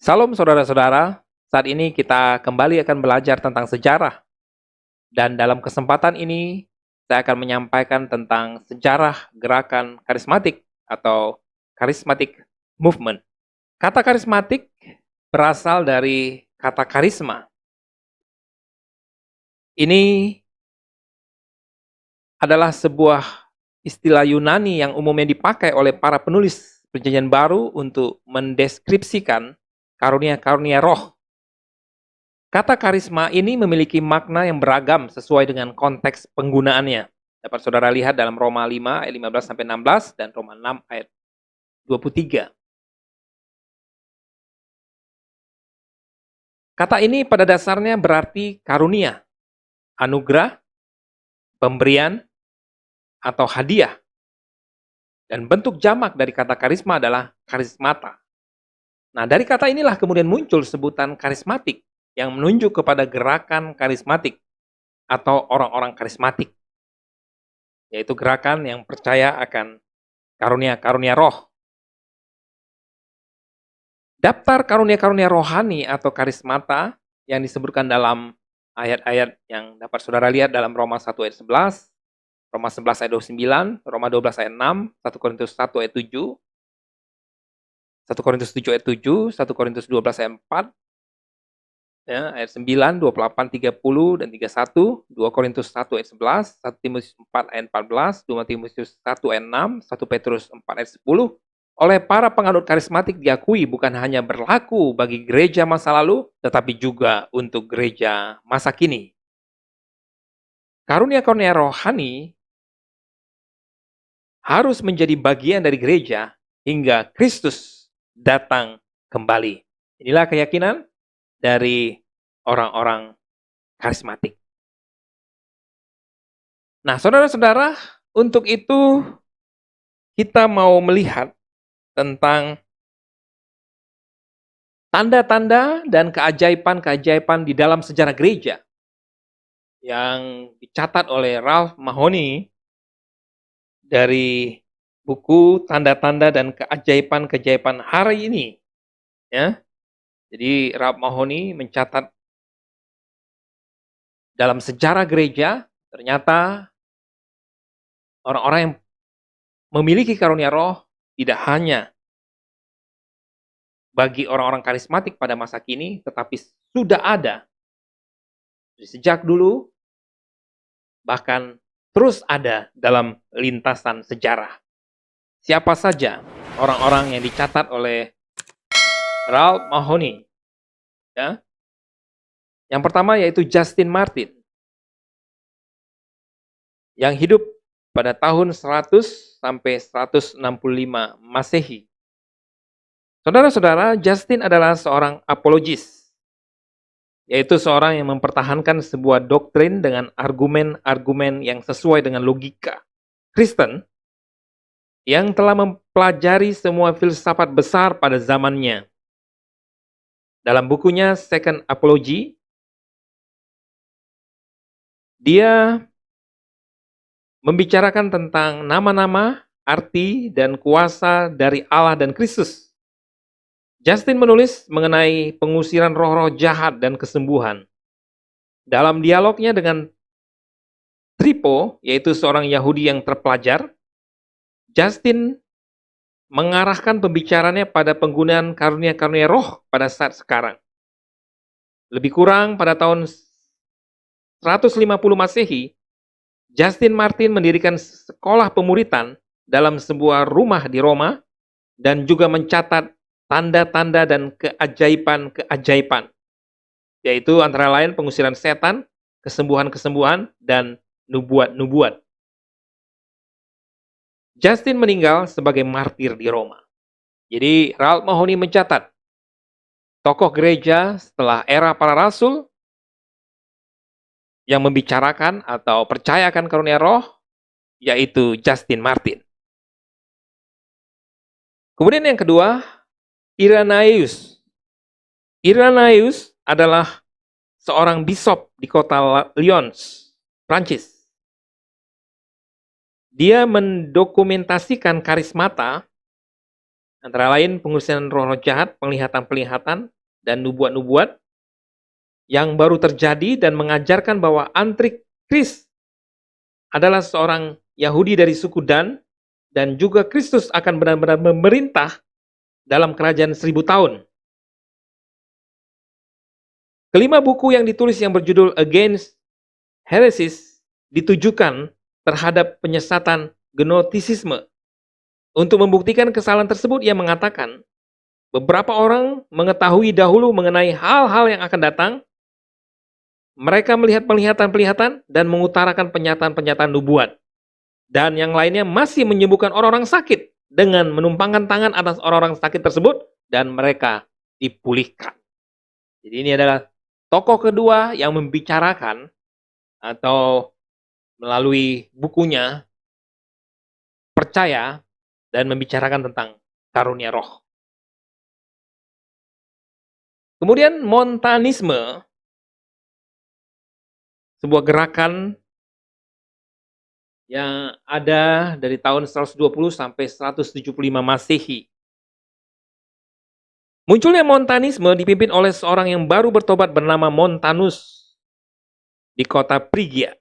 Salam saudara-saudara, saat ini kita kembali akan belajar tentang sejarah. Dan dalam kesempatan ini, saya akan menyampaikan tentang sejarah gerakan karismatik atau charismatic movement. Kata karismatik berasal dari kata karisma. Ini adalah sebuah istilah Yunani yang umumnya dipakai oleh para penulis Perjanjian Baru untuk mendeskripsikan karunia-karunia roh. Kata karisma ini memiliki makna yang beragam sesuai dengan konteks penggunaannya. Dapat saudara lihat dalam Roma 5 ayat 15-16 dan Roma 6 ayat 23. Kata ini pada dasarnya berarti karunia, anugerah, pemberian, atau hadiah. Dan bentuk jamak dari kata karisma adalah karismata. Nah, dari kata inilah kemudian muncul sebutan karismatik yang menunjuk kepada gerakan karismatik atau orang-orang karismatik, yaitu gerakan yang percaya akan karunia-karunia roh. Daftar karunia-karunia rohani atau karismata yang disebutkan dalam ayat-ayat yang dapat saudara lihat dalam Roma 1 ayat 11, Roma 11 ayat 29, Roma 12 ayat 6, 1 Korintus 1 ayat 7, 1 Korintus 7 ayat 7, 1 Korintus 12 ayat 4, ya, ayat 9, 28, 30, dan 31, 2 Korintus 1 ayat 11, 1 Timotius 4 ayat 14, 2 Timotius 1 ayat 6, 1 Petrus 4 ayat 10, oleh para penganut karismatik diakui bukan hanya berlaku bagi gereja masa lalu, tetapi juga untuk gereja masa kini. Karunia-karunia rohani harus menjadi bagian dari gereja hingga Kristus datang kembali. Inilah keyakinan dari orang-orang karismatik. Nah, saudara-saudara, untuk itu kita mau melihat tentang tanda-tanda dan keajaiban-keajaiban di dalam sejarah gereja yang dicatat oleh Ralph Mahoney dari buku Tanda-tanda dan Keajaiban-keajaiban Hari Ini. Ya. Jadi Ralph Mahoney mencatat dalam sejarah gereja ternyata orang-orang yang memiliki karunia roh tidak hanya bagi orang-orang karismatik pada masa kini, tetapi sudah ada sejak dulu, bahkan terus ada dalam lintasan sejarah. Siapa saja orang-orang yang dicatat oleh Ralph Mahoney? Ya. Yang pertama yaitu Justin Martin, yang hidup pada tahun 100 sampai 165 Masehi. Saudara-saudara, Justin adalah seorang apologis, yaitu seorang yang mempertahankan sebuah doktrin dengan argumen-argumen yang sesuai dengan logika Kristen yang telah mempelajari semua filsafat besar pada zamannya. Dalam bukunya Second Apology, dia membicarakan tentang nama-nama, arti, dan kuasa dari Allah dan Kristus. Justin menulis mengenai pengusiran roh-roh jahat dan kesembuhan. Dalam dialognya dengan Trypho, yaitu seorang Yahudi yang terpelajar, Justin mengarahkan pembicaranya pada penggunaan karunia-karunia roh pada saat sekarang. Lebih kurang pada tahun 150 Masehi, Justin Martin mendirikan sekolah pemuritan dalam sebuah rumah di Roma dan juga mencatat tanda-tanda dan keajaiban-keajaiban, yaitu antara lain pengusiran setan, kesembuhan-kesembuhan, dan nubuat-nubuat. Justin meninggal sebagai martir di Roma. Jadi Ralph Mahoney mencatat, tokoh gereja setelah era para rasul yang membicarakan atau percayakan karunia roh, yaitu Justin Martin. Kemudian yang kedua, Irenaeus. Irenaeus adalah seorang bisop di kota Lyons, Prancis. Dia mendokumentasikan karismata, antara lain pengusiran roh-roh jahat, penglihatan-penglihatan, dan nubuat-nubuat yang baru terjadi dan mengajarkan bahwa Antikris adalah seorang Yahudi dari suku dan juga Kristus akan benar-benar memerintah dalam kerajaan 1000 tahun. Kelima buku yang ditulis yang berjudul Against Heresies ditujukan terhadap penyesatan gnostisisme. Untuk membuktikan kesalahan tersebut, ia mengatakan beberapa orang mengetahui dahulu mengenai hal-hal yang akan datang. Mereka melihat penglihatan-penglihatan dan mengutarakan pernyataan-pernyataan nubuat. Dan yang lainnya masih menyembuhkan orang-orang sakit dengan menumpangkan tangan atas orang-orang sakit tersebut dan mereka dipulihkan. Jadi ini adalah tokoh kedua yang membicarakan atau melalui bukunya percaya dan membicarakan tentang karunia roh. Kemudian Montanisme, sebuah gerakan yang ada dari tahun 120 sampai 175 Masehi. Munculnya Montanisme dipimpin oleh seorang yang baru bertobat bernama Montanus di kota Phrygia.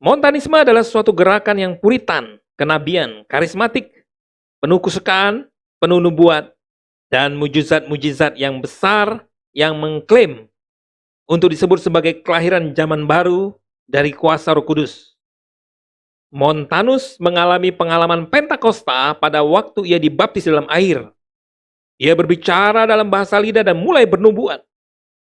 Montanisme adalah suatu gerakan yang puritan, kenabian, karismatik, penuh kesukaan, penuh nubuat, dan mujizat-mujizat yang besar yang mengklaim untuk disebut sebagai kelahiran zaman baru dari kuasa Roh Kudus. Montanus mengalami pengalaman Pentakosta pada waktu ia dibaptis dalam air. Ia berbicara dalam bahasa lidah dan mulai bernubuat,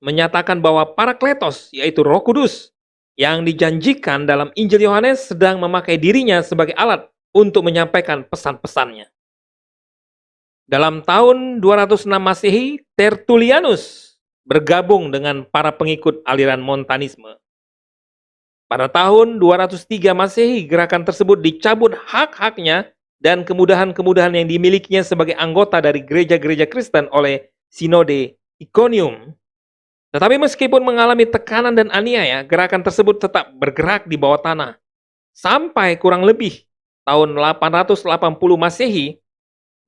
menyatakan bahwa Parakletos, yaitu Roh Kudus, yang dijanjikan dalam Injil Yohanes sedang memakai dirinya sebagai alat untuk menyampaikan pesan-pesannya. Dalam tahun 206 Masehi, Tertullianus bergabung dengan para pengikut aliran Montanisme. Pada tahun 203 Masehi, gerakan tersebut dicabut hak-haknya dan kemudahan-kemudahan yang dimilikinya sebagai anggota dari gereja-gereja Kristen oleh Sinode Iconium. Tetapi meskipun mengalami tekanan dan aniaya, gerakan tersebut tetap bergerak di bawah tanah. Sampai kurang lebih tahun 880 Masehi,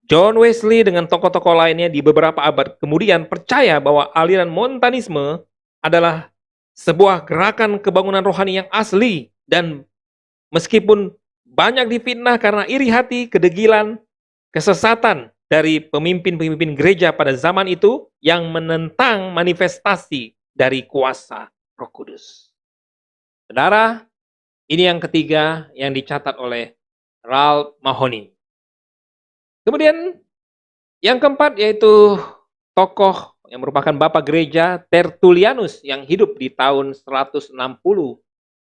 John Wesley dengan tokoh-tokoh lainnya di beberapa abad kemudian percaya bahwa aliran Montanisme adalah sebuah gerakan kebangunan rohani yang asli, dan meskipun banyak difitnah karena iri hati, kedegilan, kesesatan dari pemimpin-pemimpin gereja pada zaman itu yang menentang manifestasi dari kuasa Roh Kudus. Saudara, ini yang ketiga yang dicatat oleh Ralph Mahony. Kemudian yang keempat yaitu tokoh yang merupakan bapak gereja Tertullianus yang hidup di tahun 160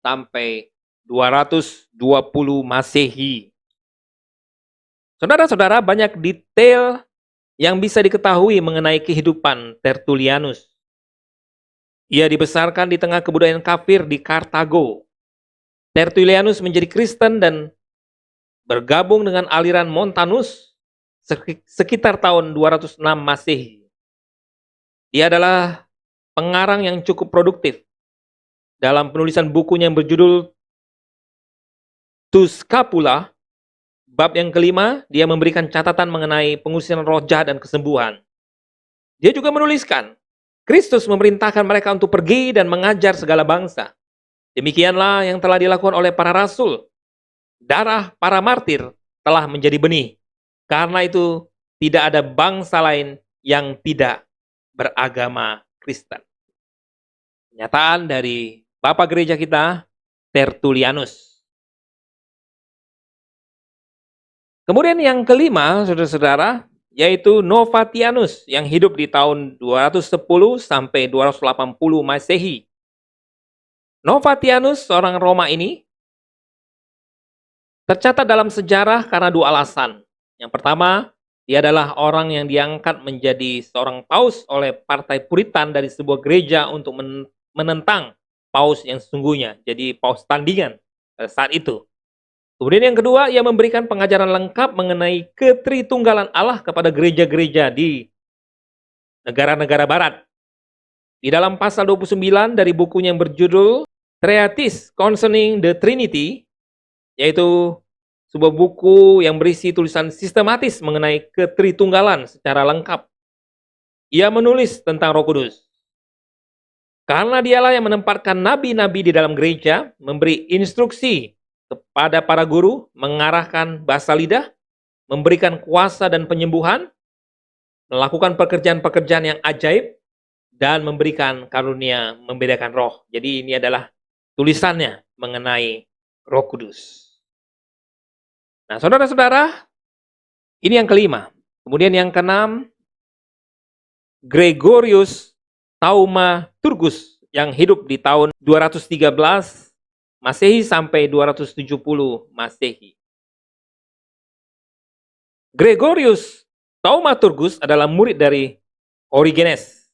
sampai 220 Masehi. Saudara-saudara, banyak detail yang bisa diketahui mengenai kehidupan Tertullianus. Ia dibesarkan di tengah kebudayaan kafir di Kartago. Tertullianus menjadi Kristen dan bergabung dengan aliran Montanus sekitar tahun 206 Masehi. Dia adalah pengarang yang cukup produktif. Dalam penulisan bukunya yang berjudul Tu Scapula, bab yang kelima, dia memberikan catatan mengenai pengusiran roh jahat dan kesembuhan. Dia juga menuliskan, Kristus memerintahkan mereka untuk pergi dan mengajar segala bangsa. Demikianlah yang telah dilakukan oleh para rasul. Darah para martir telah menjadi benih. Karena itu, tidak ada bangsa lain yang tidak beragama Kristen. Pernyataan dari Bapak Gereja kita, Tertullianus. Kemudian yang kelima, saudara-saudara, yaitu Novatianus yang hidup di tahun 210 sampai 280 Masehi. Novatianus, seorang Roma ini, tercatat dalam sejarah karena dua alasan. Yang pertama, dia adalah orang yang diangkat menjadi seorang paus oleh partai Puritan dari sebuah gereja untuk menentang paus yang sesungguhnya, jadi paus tandingan saat itu. Kemudian yang kedua, ia memberikan pengajaran lengkap mengenai ketritunggalan Allah kepada gereja-gereja di negara-negara barat. Di dalam pasal 29 dari bukunya yang berjudul Treatise Concerning the Trinity, yaitu sebuah buku yang berisi tulisan sistematis mengenai ketritunggalan secara lengkap. ia menulis tentang Roh Kudus. Karena dialah yang menempatkan nabi-nabi di dalam gereja, memberi instruksi kepada para guru, mengarahkan bahasa lidah, memberikan kuasa dan penyembuhan, melakukan pekerjaan-pekerjaan yang ajaib, dan memberikan karunia membedakan roh. Jadi ini adalah tulisannya mengenai Roh Kudus. Nah, saudara-saudara, ini yang kelima. Kemudian yang keenam, Gregorius Thaumaturgus yang hidup di tahun 213 Masehi sampai 270 Masehi. Gregorius Thaumaturgus adalah murid dari Origenes,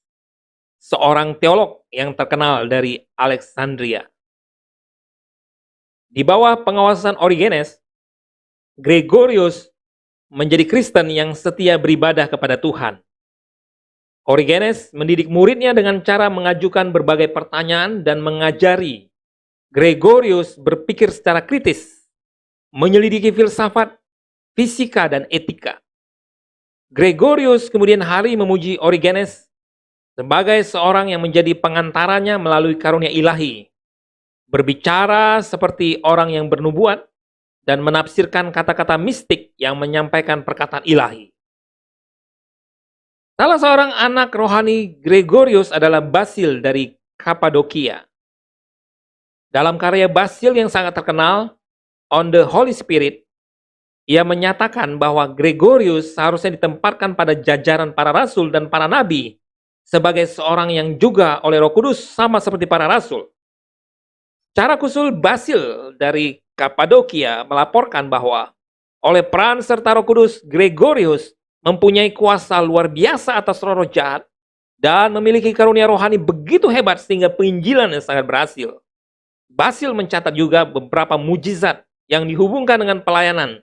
seorang teolog yang terkenal dari Alexandria. Di bawah pengawasan Origenes, Gregorius menjadi Kristen yang setia beribadah kepada Tuhan. Origenes mendidik muridnya dengan cara mengajukan berbagai pertanyaan dan mengajari Gregorius berpikir secara kritis, menyelidiki filsafat, fisika, dan etika. Gregorius kemudian hari memuji Origenes sebagai seorang yang menjadi pengantaranya melalui karunia ilahi, berbicara seperti orang yang bernubuat, dan menafsirkan kata-kata mistik yang menyampaikan perkataan ilahi. Salah seorang anak rohani Gregorius adalah Basil dari Kapadokia. Dalam karya Basil yang sangat terkenal, On the Holy Spirit, ia menyatakan bahwa Gregorius seharusnya ditempatkan pada jajaran para rasul dan para nabi sebagai seorang yang juga oleh Roh Kudus sama seperti para rasul. Secara khusus, Basil dari Kapadokia melaporkan bahwa oleh peran serta Roh Kudus, Gregorius mempunyai kuasa luar biasa atas roh-roh jahat dan memiliki karunia rohani begitu hebat sehingga penginjilannya sangat berhasil. Basil mencatat juga beberapa mujizat yang dihubungkan dengan pelayanan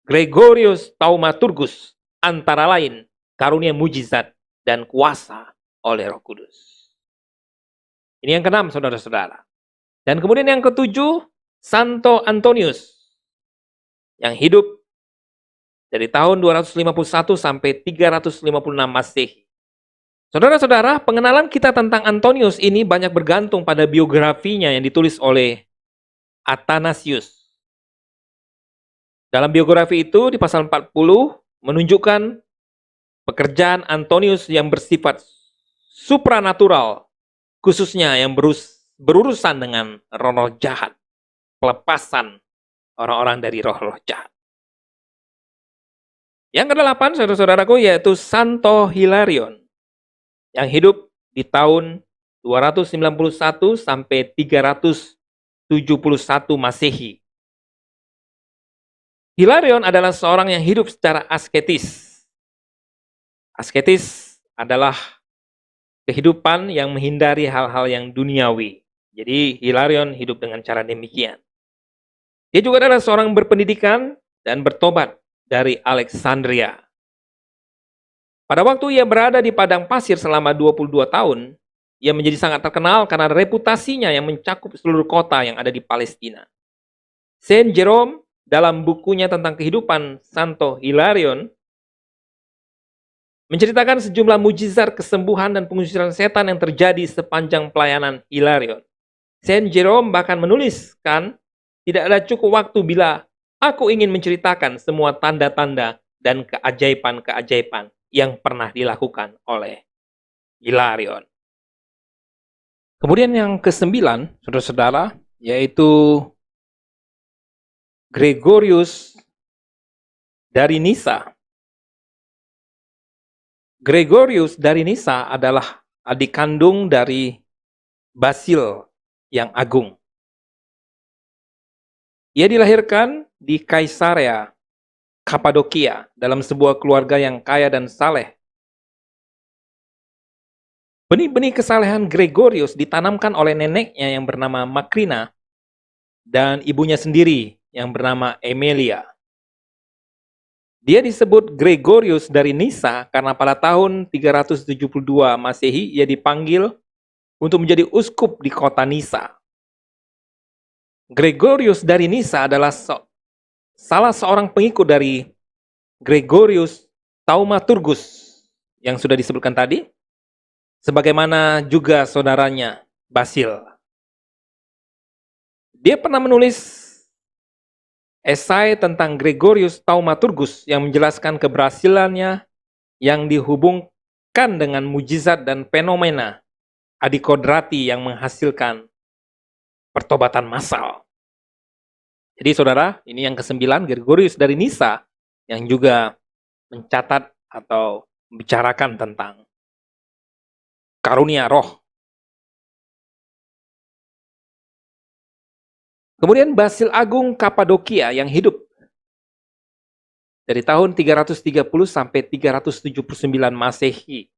Gregorius Thaumaturgus, antara lain karunia mujizat dan kuasa oleh Roh Kudus. Ini yang keenam, saudara-saudara. Dan kemudian yang ketujuh, Santo Antonius yang hidup dari tahun 251 sampai 356 Masehi. Saudara-saudara, pengenalan kita tentang Antonius ini banyak bergantung pada biografinya yang ditulis oleh Athanasius. Dalam biografi itu di pasal 40 menunjukkan pekerjaan Antonius yang bersifat supranatural, khususnya yang berurusan dengan roh-roh jahat, pelepasan orang-orang dari roh-roh jahat. Yang kedelapan, saudara-saudaraku, yaitu Santo Hilarion yang hidup di tahun 291 sampai 371 Masehi. Hilarion adalah seorang yang hidup secara asketis. Asketis adalah kehidupan yang menghindari hal-hal yang duniawi. Jadi Hilarion hidup dengan cara demikian. Dia juga adalah seorang berpendidikan dan bertobat dari Alexandria. Pada waktu ia berada di padang pasir selama 22 tahun, ia menjadi sangat terkenal karena reputasinya yang mencakup seluruh kota yang ada di Palestina. Saint Jerome dalam bukunya tentang kehidupan Santo Hilarion menceritakan sejumlah mujizat kesembuhan dan pengusiran setan yang terjadi sepanjang pelayanan Hilarion. Saint Jerome bahkan menuliskan, tidak ada cukup waktu bila aku ingin menceritakan semua tanda-tanda dan keajaiban-keajaiban yang pernah dilakukan oleh Hilarion. Kemudian yang ke-9, saudara-saudara, yaitu Gregorius dari Nisa. Gregorius dari Nisa adalah adik kandung dari Basil yang agung. Ia dilahirkan di Kaisarea, Kapadokia, dalam sebuah keluarga yang kaya dan saleh. Benih-benih kesalehan Gregorius ditanamkan oleh neneknya yang bernama Makrina dan ibunya sendiri yang bernama Emilia. Dia disebut Gregorius dari Nisa karena pada tahun 372 Masehi ia dipanggil untuk menjadi uskup di kota Nisa. Gregorius dari Nisa adalah salah seorang pengikut dari Gregorius Thaumaturgus yang sudah disebutkan tadi. sebagaimana juga saudaranya Basil. Dia pernah menulis esai tentang Gregorius Thaumaturgus yang menjelaskan keberhasilannya yang dihubungkan dengan mujizat dan fenomena adikodrati yang menghasilkan pertobatan massal. Jadi saudara, ini yang ke-9, Gregorius dari Nisa, yang juga mencatat atau membicarakan tentang karunia roh. Kemudian Basil Agung Kapadokia yang hidup dari tahun 330 sampai 379 Masehi.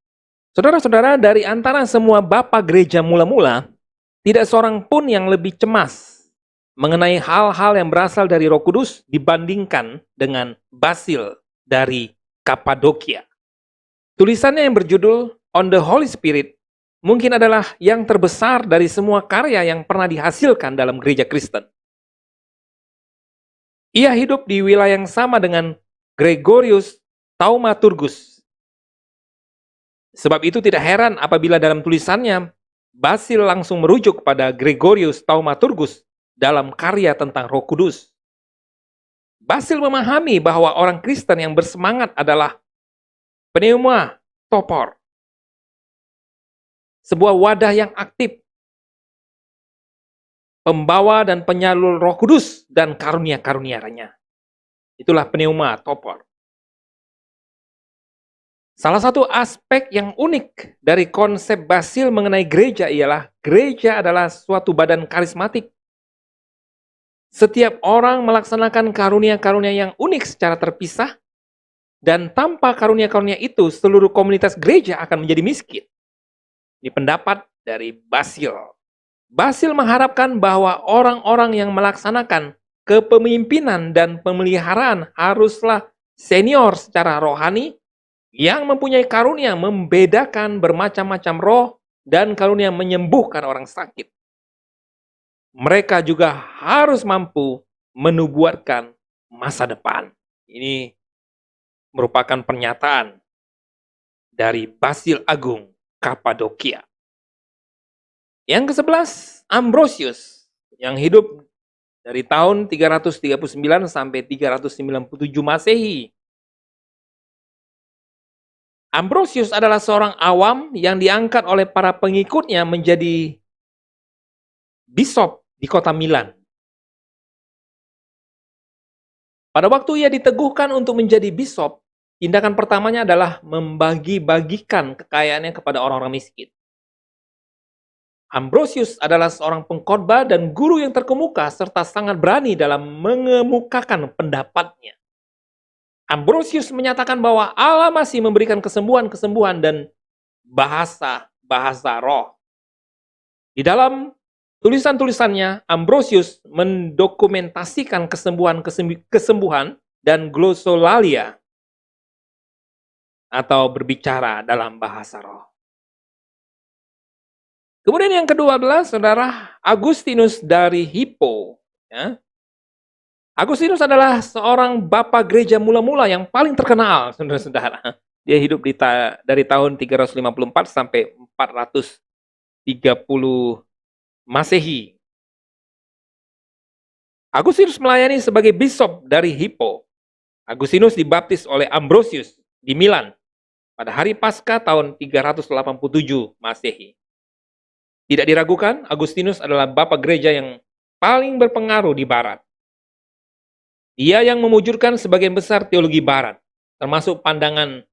Saudara-saudara, dari antara semua bapak gereja mula-mula, tidak seorang pun yang lebih cemas mengenai hal-hal yang berasal dari Roh Kudus dibandingkan dengan Basil dari Kapadokia. Tulisannya yang berjudul On the Holy Spirit mungkin adalah yang terbesar dari semua karya yang pernah dihasilkan dalam gereja Kristen. Ia hidup di wilayah yang sama dengan Gregorius Thaumaturgus. Sebab itu tidak heran apabila dalam tulisannya Basil langsung merujuk pada Gregorius Thaumaturgus dalam karya tentang Roh Kudus. Basil memahami bahwa orang Kristen yang bersemangat adalah pneuma topor, sebuah wadah yang aktif, pembawa dan penyalur Roh Kudus dan karunia-karunia-Nya. Itulah pneuma topor. Salah satu aspek yang unik dari konsep Basil mengenai gereja ialah gereja adalah suatu badan karismatik. Setiap orang melaksanakan karunia-karunia yang unik secara terpisah, dan tanpa karunia-karunia itu, seluruh komunitas gereja akan menjadi miskin. Ini pendapat dari Basil. Basil mengharapkan bahwa orang-orang yang melaksanakan kepemimpinan dan pemeliharaan haruslah senior secara rohani, yang mempunyai karunia membedakan bermacam-macam roh dan karunia menyembuhkan orang sakit. Mereka juga harus mampu menubuatkan masa depan. Ini merupakan pernyataan dari Basil Agung Kapadokia. Yang ke-11, Ambrosius yang hidup dari tahun 339 sampai 397 Masehi. Ambrosius adalah seorang awam yang diangkat oleh para pengikutnya menjadi bishop di kota Milan. Pada waktu ia diteguhkan untuk menjadi bishop, tindakan pertamanya adalah membagi-bagikan kekayaannya kepada orang-orang miskin. Ambrosius adalah seorang pengkhotbah dan guru yang terkemuka serta sangat berani dalam mengemukakan pendapatnya. Ambrosius menyatakan bahwa Allah masih memberikan kesembuhan-kesembuhan dan bahasa-bahasa roh. Di dalam tulisan-tulisannya, Ambrosius mendokumentasikan kesembuhan dan glosolalia atau berbicara dalam bahasa roh. Kemudian yang ke-12, saudara, Agustinus dari Hippo. Ya. Agustinus adalah seorang bapak gereja mula-mula yang paling terkenal, saudara-saudara. Dia hidup dari tahun 354 sampai 430 Masehi. Agustinus melayani sebagai bishop dari Hippo. Agustinus dibaptis oleh Ambrosius di Milan pada hari Paskah tahun 387 Masehi. Tidak diragukan, Agustinus adalah bapak gereja yang paling berpengaruh di Barat. Dia yang memujudkan sebagian besar teologi Barat, termasuk pandangan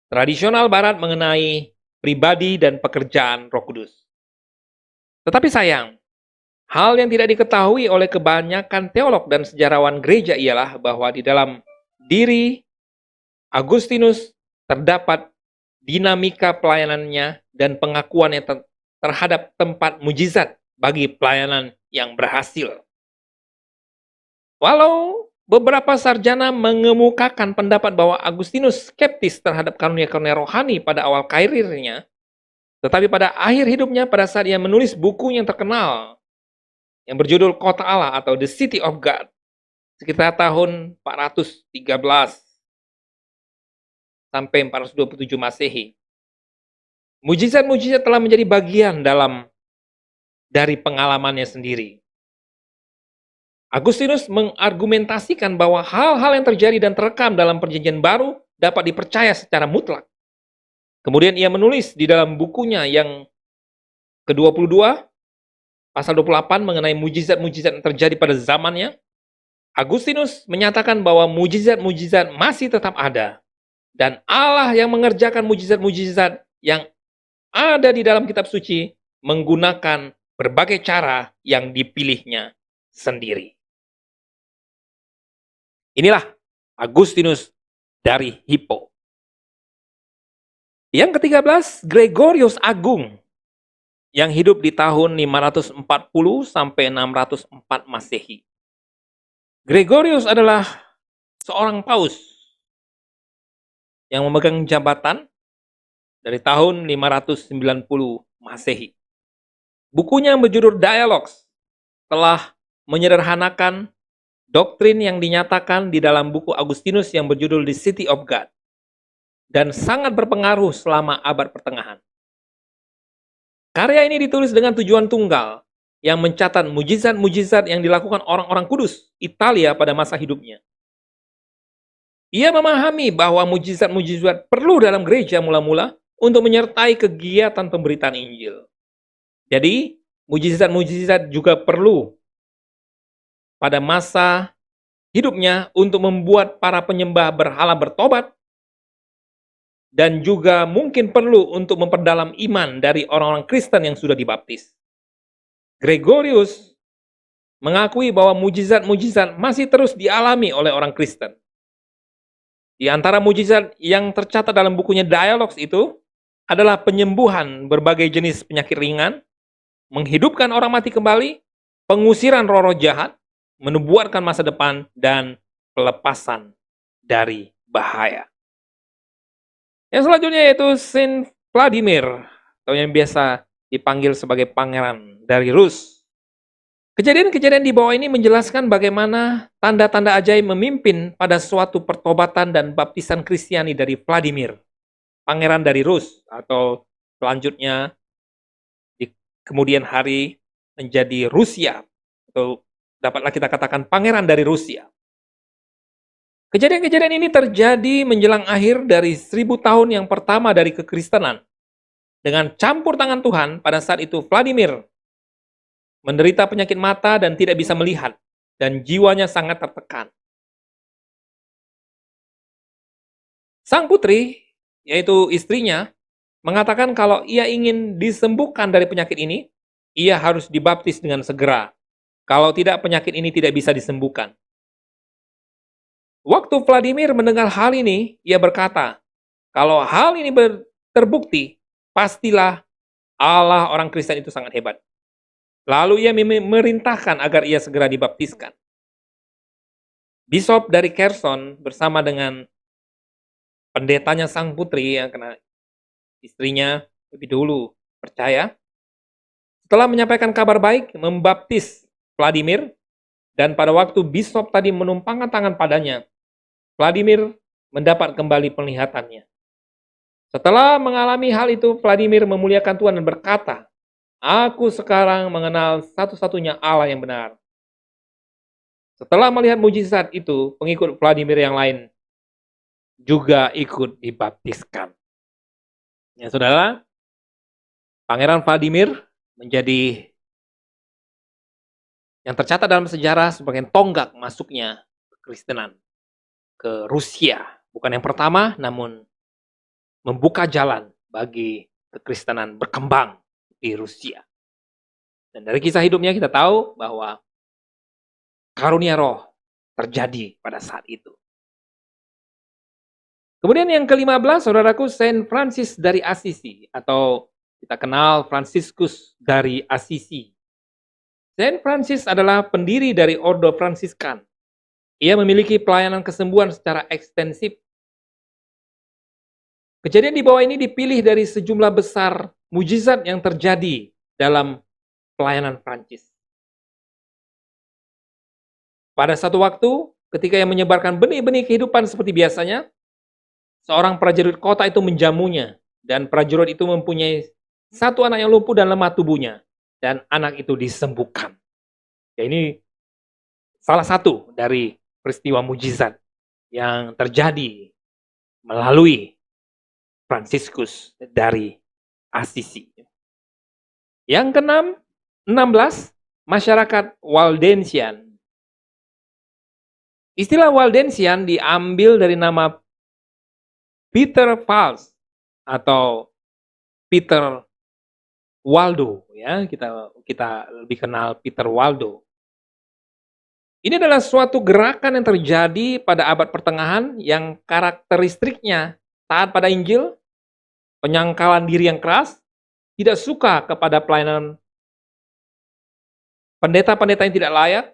tradisional Barat mengenai pribadi dan pekerjaan Roh Kudus. Tetapi sayang, hal yang tidak diketahui oleh kebanyakan teolog dan sejarawan gereja ialah bahwa di dalam diri Agustinus terdapat dinamika pelayanannya dan pengakuannya terhadap tempat mujizat bagi pelayanan yang berhasil. Walau beberapa sarjana mengemukakan pendapat bahwa Agustinus skeptis terhadap karunia-karunia rohani pada awal karirnya, tetapi pada akhir hidupnya pada saat ia menulis buku yang terkenal yang berjudul Kota Allah atau The City of God sekitar tahun 413 sampai 427 Masehi. Mujizat-mujizat telah menjadi bagian dari pengalamannya sendiri. Agustinus mengargumentasikan bahwa hal-hal yang terjadi dan terekam dalam Perjanjian Baru dapat dipercaya secara mutlak. Kemudian ia menulis di dalam bukunya yang ke-22, pasal 28 mengenai mujizat-mujizat yang terjadi pada zamannya. Agustinus menyatakan bahwa mujizat-mujizat masih tetap ada. Dan Allah yang mengerjakan mujizat-mujizat yang ada di dalam kitab suci menggunakan berbagai cara yang dipilihnya sendiri. Inilah Agustinus dari Hippo. Yang ke-13, Gregorius Agung yang hidup di tahun 540 sampai 604 Masehi. Gregorius adalah seorang paus yang memegang jabatan dari tahun 590 Masehi. Bukunya yang berjudul Dialogues telah menyederhanakan doktrin yang dinyatakan di dalam buku Agustinus yang berjudul The City of God dan sangat berpengaruh selama abad pertengahan. Karya ini ditulis dengan tujuan tunggal yang mencatat mujizat-mujizat yang dilakukan orang-orang kudus Italia pada masa hidupnya. Ia memahami bahwa mujizat-mujizat perlu dalam gereja mula-mula untuk menyertai kegiatan pemberitaan Injil. Jadi, mujizat-mujizat juga perlu pada masa hidupnya untuk membuat para penyembah berhala bertobat dan juga mungkin perlu untuk memperdalam iman dari orang-orang Kristen yang sudah dibaptis. Gregorius mengakui bahwa mujizat-mujizat masih terus dialami oleh orang Kristen. Di antara mujizat yang tercatat dalam bukunya Dialogues itu adalah penyembuhan berbagai jenis penyakit ringan, menghidupkan orang mati kembali, pengusiran roh-roh jahat, menubuatkan masa depan, dan pelepasan dari bahaya. Yang selanjutnya yaitu Saint Vladimir, atau yang biasa dipanggil sebagai Pangeran dari Rus. Kejadian-kejadian di bawah ini menjelaskan bagaimana tanda-tanda ajaib memimpin pada suatu pertobatan dan baptisan Kristiani dari Vladimir, Pangeran dari Rus, atau selanjutnya di kemudian hari menjadi Rusia, atau dapatlah kita katakan Pangeran dari Rusia. Kejadian-kejadian ini terjadi menjelang akhir dari 1000 tahun yang pertama dari kekristenan. Dengan campur tangan Tuhan, pada saat itu Vladimir menderita penyakit mata dan tidak bisa melihat, dan jiwanya sangat tertekan. Sang putri, yaitu istrinya, mengatakan kalau ia ingin disembuhkan dari penyakit ini, ia harus dibaptis dengan segera. Kalau tidak, penyakit ini tidak bisa disembuhkan. Waktu Vladimir mendengar hal ini, ia berkata, kalau hal ini terbukti, pastilah Allah orang Kristen itu sangat hebat. Lalu ia memerintahkan agar ia segera dibaptiskan. Bishop dari Kherson bersama dengan pendetanya sang putri yang kena istrinya lebih dulu percaya, setelah menyampaikan kabar baik, membaptis Vladimir, dan pada waktu bishop tadi menumpangkan tangan padanya, Vladimir mendapat kembali penglihatannya. Setelah mengalami hal itu, Vladimir memuliakan Tuhan dan berkata, "Aku sekarang mengenal satu-satunya Allah yang benar." Setelah melihat mujizat itu, pengikut Vladimir yang lain juga ikut dibaptiskan. Ya, saudara, Pangeran Vladimir menjadi yang tercatat dalam sejarah sebagai tonggak masuknya kekristenan ke Rusia. Bukan yang pertama, namun membuka jalan bagi kekristenan berkembang di Rusia. Dan dari kisah hidupnya kita tahu bahwa karunia roh terjadi pada saat itu. Kemudian yang ke-15, saudaraku, Saint Francis dari Assisi, atau kita kenal Franciscus dari Assisi. Saint Francis adalah pendiri dari Ordo Fransiskan. Ia memiliki pelayanan kesembuhan secara ekstensif. Kejadian di bawah ini dipilih dari sejumlah besar mujizat yang terjadi dalam pelayanan Prancis. Pada satu waktu, ketika ia menyebarkan benih-benih kehidupan seperti biasanya, seorang prajurit kota itu menjamunya dan prajurit itu mempunyai satu anak yang lumpuh dan lemah tubuhnya, dan anak itu disembuhkan. Ya, ini salah satu dari peristiwa mujizat yang terjadi melalui Fransiskus dari Assisi. Yang keenam, 16, masyarakat Waldensian. Istilah Waldensian diambil dari nama Peter Pals atau Peter Waldo, ya, kita lebih kenal Peter Waldo. Ini adalah suatu gerakan yang terjadi pada abad pertengahan yang karakteristiknya taat pada Injil, penyangkalan diri yang keras, tidak suka kepada pelayanan pendeta-pendeta yang tidak layak,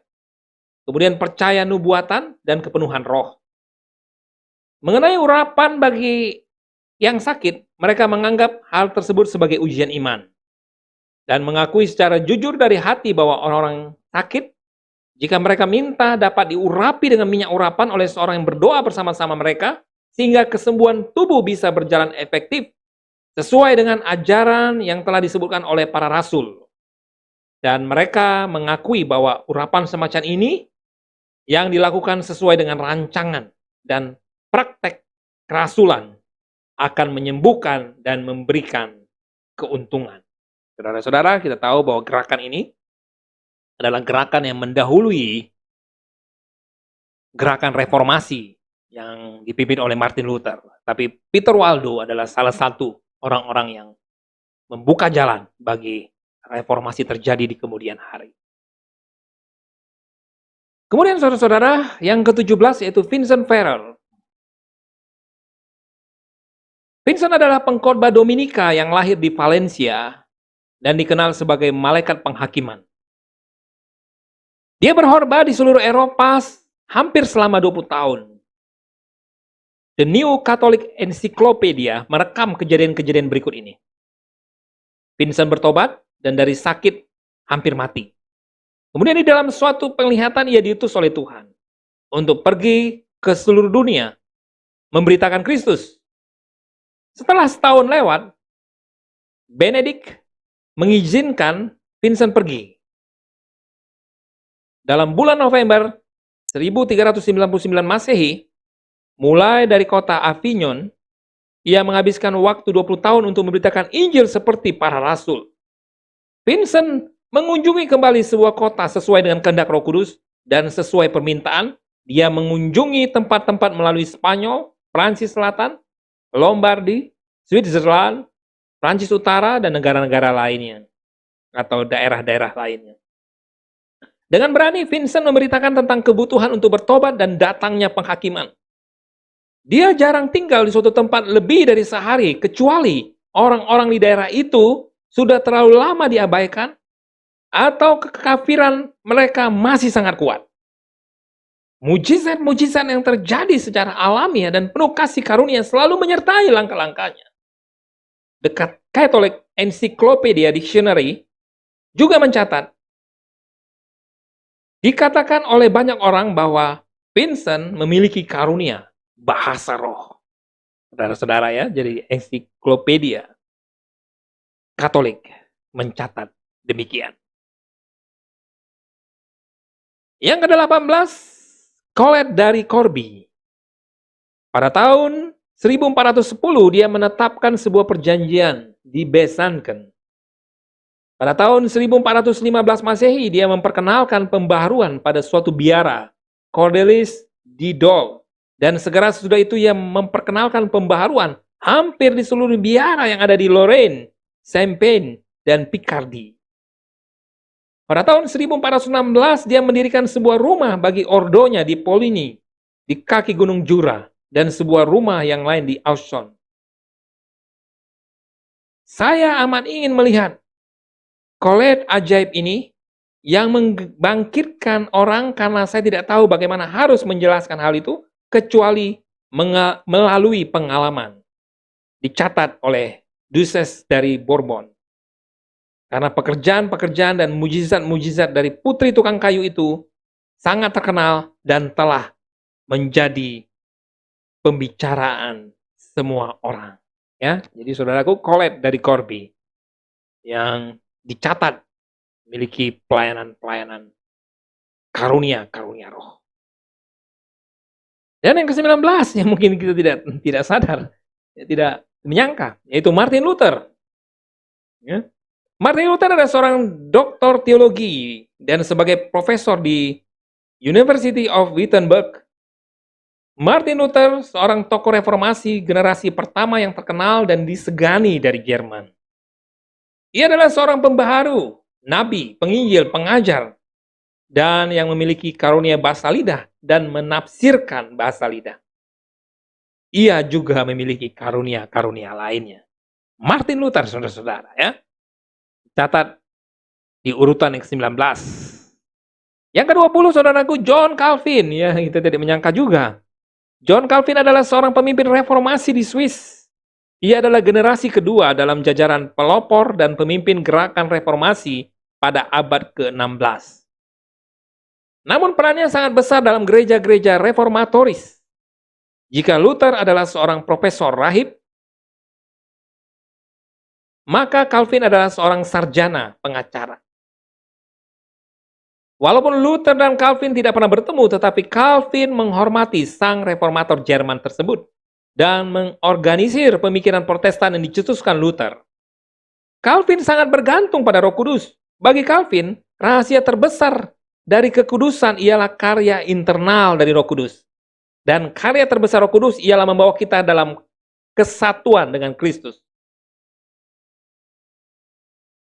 kemudian percaya nubuatan dan kepenuhan roh. Mengenai urapan bagi yang sakit, mereka menganggap hal tersebut sebagai ujian iman dan mengakui secara jujur dari hati bahwa orang-orang sakit, jika mereka minta, dapat diurapi dengan minyak urapan oleh seorang yang berdoa bersama-sama mereka, sehingga kesembuhan tubuh bisa berjalan efektif, sesuai dengan ajaran yang telah disebutkan oleh para rasul. Dan mereka mengakui bahwa urapan semacam ini yang dilakukan sesuai dengan rancangan dan praktek kerasulan akan menyembuhkan dan memberikan keuntungan. Saudara-saudara, kita tahu bahwa gerakan ini adalah gerakan yang mendahului gerakan reformasi yang dipimpin oleh Martin Luther. Tapi Peter Waldo adalah salah satu orang-orang yang membuka jalan bagi reformasi terjadi di kemudian hari. Kemudian saudara-saudara, yang ke-17 yaitu Vincent Ferrer. Vincent adalah pengkhotbah Dominika yang lahir di Valencia dan dikenal sebagai malaikat penghakiman. Dia berkhotbah di seluruh Eropa hampir selama 20 tahun. The New Catholic Encyclopedia merekam kejadian-kejadian berikut ini. Vincent bertobat dan dari sakit hampir mati. Kemudian di dalam suatu penglihatan ia diutus oleh Tuhan untuk pergi ke seluruh dunia memberitakan Kristus. Setelah setahun lewat, Benedict mengizinkan Vincent pergi. Dalam bulan November 1399 Masehi, mulai dari kota Avignon, ia menghabiskan waktu 20 tahun untuk memberitakan Injil seperti para rasul. Vincent mengunjungi kembali sebuah kota sesuai dengan kehendak Roh Kudus dan sesuai permintaan. Dia mengunjungi tempat-tempat melalui Spanyol, Prancis Selatan, Lombardi, Switzerland, Prancis Utara, dan negara-negara lainnya atau daerah-daerah lainnya. Dengan berani, Vincent memberitakan tentang kebutuhan untuk bertobat dan datangnya penghakiman. Dia jarang tinggal di suatu tempat lebih dari sehari, kecuali orang-orang di daerah itu sudah terlalu lama diabaikan, atau kekafiran mereka masih sangat kuat. Mujizat-mujizat yang terjadi secara alamiah dan penuh kasih karunia selalu menyertai langkah-langkahnya. The Catholic Encyclopedia Dictionary juga mencatat, dikatakan oleh banyak orang bahwa Vincent memiliki karunia bahasa roh. Saudara-saudara ya, jadi ensiklopedia Katolik mencatat demikian. Yang ke-18, Colette dari Corbie. Pada tahun 1410 dia menetapkan sebuah perjanjian di Besançon. Pada tahun 1415 Masehi dia memperkenalkan pembaharuan pada suatu biara, Cordelis Didol. Dan segera sesudah itu ia memperkenalkan pembaharuan hampir di seluruh biara yang ada di Lorraine, Champagne, dan Picardy. Pada tahun 1416 dia mendirikan sebuah rumah bagi ordonya di Poligny, di kaki Gunung Jura, dan sebuah rumah yang lain di Auxonne. Saya amat ingin melihat Colette ajaib ini yang membangkitkan orang karena saya tidak tahu bagaimana harus menjelaskan hal itu kecuali melalui pengalaman. Dicatat oleh Duchess dari Bourbon. Karena pekerjaan-pekerjaan dan mujizat-mujizat dari putri tukang kayu itu sangat terkenal dan telah menjadi pembicaraan semua orang. Ya, jadi saudaraku, Colette dari Corby yang dicatat memiliki pelayanan-pelayanan karunia-karunia roh. Dan yang ke-19 yang mungkin kita tidak sadar, ya, tidak menyangka, yaitu Martin Luther. Ya. Martin Luther adalah seorang doktor teologi dan sebagai profesor di University of Wittenberg. Martin Luther seorang tokoh reformasi generasi pertama yang terkenal dan disegani dari Jerman. Ia adalah seorang pembaharu, nabi, penginjil, pengajar, dan yang memiliki karunia bahasa lidah dan menafsirkan bahasa lidah. Ia juga memiliki karunia-karunia lainnya. Martin Luther, saudara-saudara, ya. Catat di urutan yang ke-19. Yang ke-20, saudaraku, John Calvin. Ya, kita tidak menyangka juga. John Calvin adalah seorang pemimpin reformasi di Swiss. Ia adalah generasi kedua dalam jajaran pelopor dan pemimpin gerakan reformasi pada abad ke-16. Namun perannya sangat besar dalam gereja-gereja reformatoris. Jika Luther adalah seorang profesor rahib, maka Calvin adalah seorang sarjana pengacara. Walaupun Luther dan Calvin tidak pernah bertemu, tetapi Calvin menghormati sang reformator Jerman tersebut dan mengorganisir pemikiran Protestan yang dicetuskan Luther. Calvin sangat bergantung pada Roh Kudus. Bagi Calvin, rahasia terbesar dari kekudusan ialah karya internal dari Roh Kudus. Dan karya terbesar Roh Kudus ialah membawa kita dalam kesatuan dengan Kristus.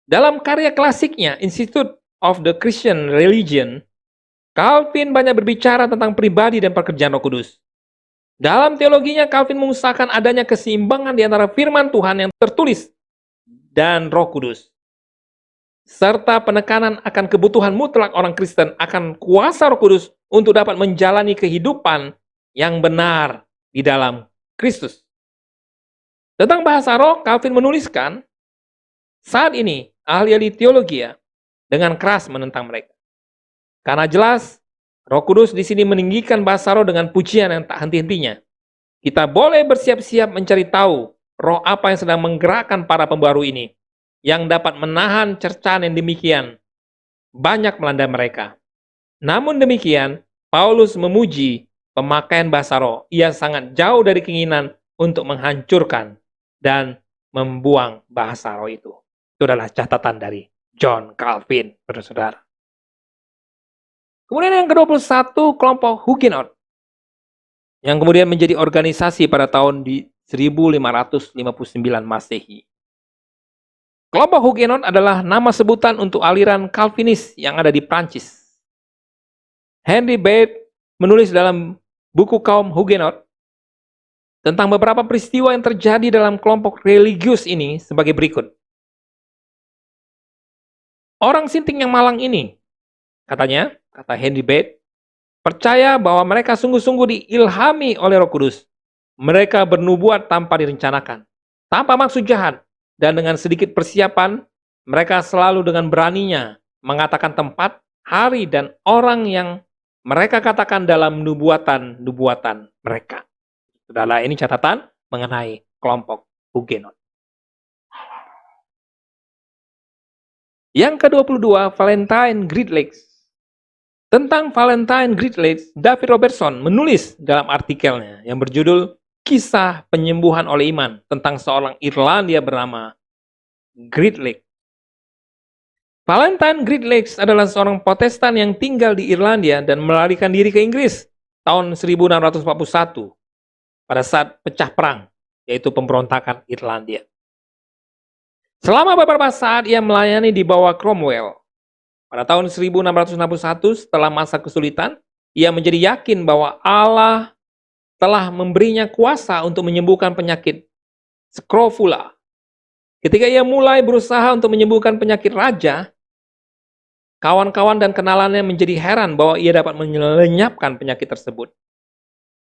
Dalam karya klasiknya, Institute of the Christian Religion, Calvin banyak berbicara tentang pribadi dan pekerjaan Roh Kudus. Dalam teologinya, Calvin mengusahakan adanya keseimbangan di antara firman Tuhan yang tertulis dan Roh Kudus, serta penekanan akan kebutuhan mutlak orang Kristen akan kuasa Roh Kudus untuk dapat menjalani kehidupan yang benar di dalam Kristus. Tentang bahasa roh, Calvin menuliskan, saat ini ahli-ahli teologi dengan keras menentang mereka. Karena jelas, Roh Kudus di sini meninggikan bahasa roh dengan pujian yang tak henti-hentinya. Kita boleh bersiap-siap mencari tahu roh apa yang sedang menggerakkan para pembaru ini, yang dapat menahan cercaan yang demikian banyak melanda mereka. Namun demikian, Paulus memuji pemakaian bahasa roh. Ia sangat jauh dari keinginan untuk menghancurkan dan membuang bahasa roh itu. Itu adalah catatan dari John Calvin, saudara-saudara. Kemudian yang ke-21, kelompok Huguenot, yang kemudian menjadi organisasi pada tahun di 1559 Masehi. Kelompok Huguenot adalah nama sebutan untuk aliran Calvinis yang ada di Prancis. Henry Bate menulis dalam buku Kaum Huguenot tentang beberapa peristiwa yang terjadi dalam kelompok religius ini sebagai berikut. Orang sinting yang malang ini, katanya, kata Henry Bate, percaya bahwa mereka sungguh-sungguh diilhami oleh Roh Kudus. Mereka bernubuat tanpa direncanakan, tanpa maksud jahat, dan dengan sedikit persiapan, mereka selalu dengan beraninya mengatakan tempat, hari, dan orang yang mereka katakan dalam nubuatan-nubuatan mereka. Saudara, ini catatan mengenai kelompok Huguenot. Yang ke-22, Valentine Greatlakes. Tentang Valentine Greatlakes, David Robertson menulis dalam artikelnya yang berjudul Kisah Penyembuhan oleh Iman tentang seorang Irlandia bernama Greatlake. Valentine Greatlakes adalah seorang Protestan yang tinggal di Irlandia dan melarikan diri ke Inggris tahun 1641 pada saat pecah perang, yaitu pemberontakan Irlandia. Selama beberapa saat ia melayani di bawah Cromwell. Pada tahun 1661 setelah masa kesulitan, ia menjadi yakin bahwa Allah telah memberinya kuasa untuk menyembuhkan penyakit scrofula. Ketika ia mulai berusaha untuk menyembuhkan penyakit raja, kawan-kawan dan kenalannya menjadi heran bahwa ia dapat melenyapkan penyakit tersebut.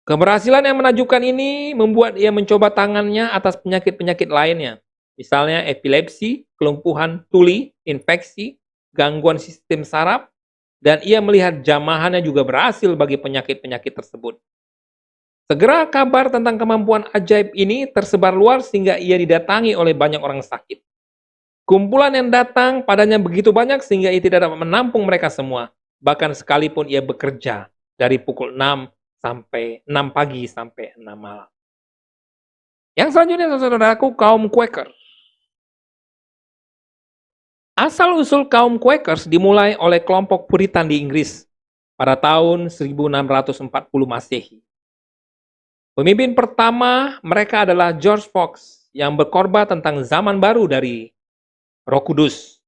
Keberhasilan yang menakjubkan ini membuat ia mencoba tangannya atas penyakit-penyakit lainnya. Misalnya epilepsi, kelumpuhan tuli, infeksi, gangguan sistem saraf, dan ia melihat jamahannya juga berhasil bagi penyakit-penyakit tersebut. Segera kabar tentang kemampuan ajaib ini tersebar luas sehingga ia didatangi oleh banyak orang sakit. Kumpulan yang datang padanya begitu banyak sehingga ia tidak dapat menampung mereka semua. Bahkan sekalipun ia bekerja dari pukul 6 pagi sampai 6 malam. Yang selanjutnya saudaraku, kaum Quaker. Asal-usul kaum Quakers dimulai oleh kelompok Puritan di Inggris pada tahun 1640 Masehi. Pemimpin pertama mereka adalah George Fox yang berkhotbah tentang zaman baru dari Roh Kudus.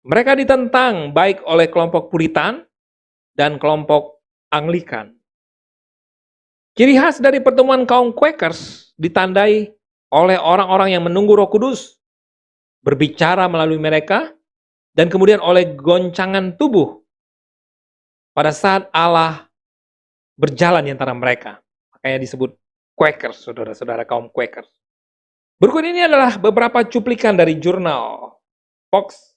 Mereka ditentang baik oleh kelompok Puritan dan kelompok Anglikan. Ciri khas dari pertemuan kaum Quakers ditandai oleh orang-orang yang menunggu Roh Kudus berbicara melalui mereka dan kemudian oleh goncangan tubuh pada saat Allah berjalan di antara mereka. Makanya disebut Quakers, saudara-saudara kaum Quakers. Berikut ini adalah beberapa cuplikan dari jurnal Fox.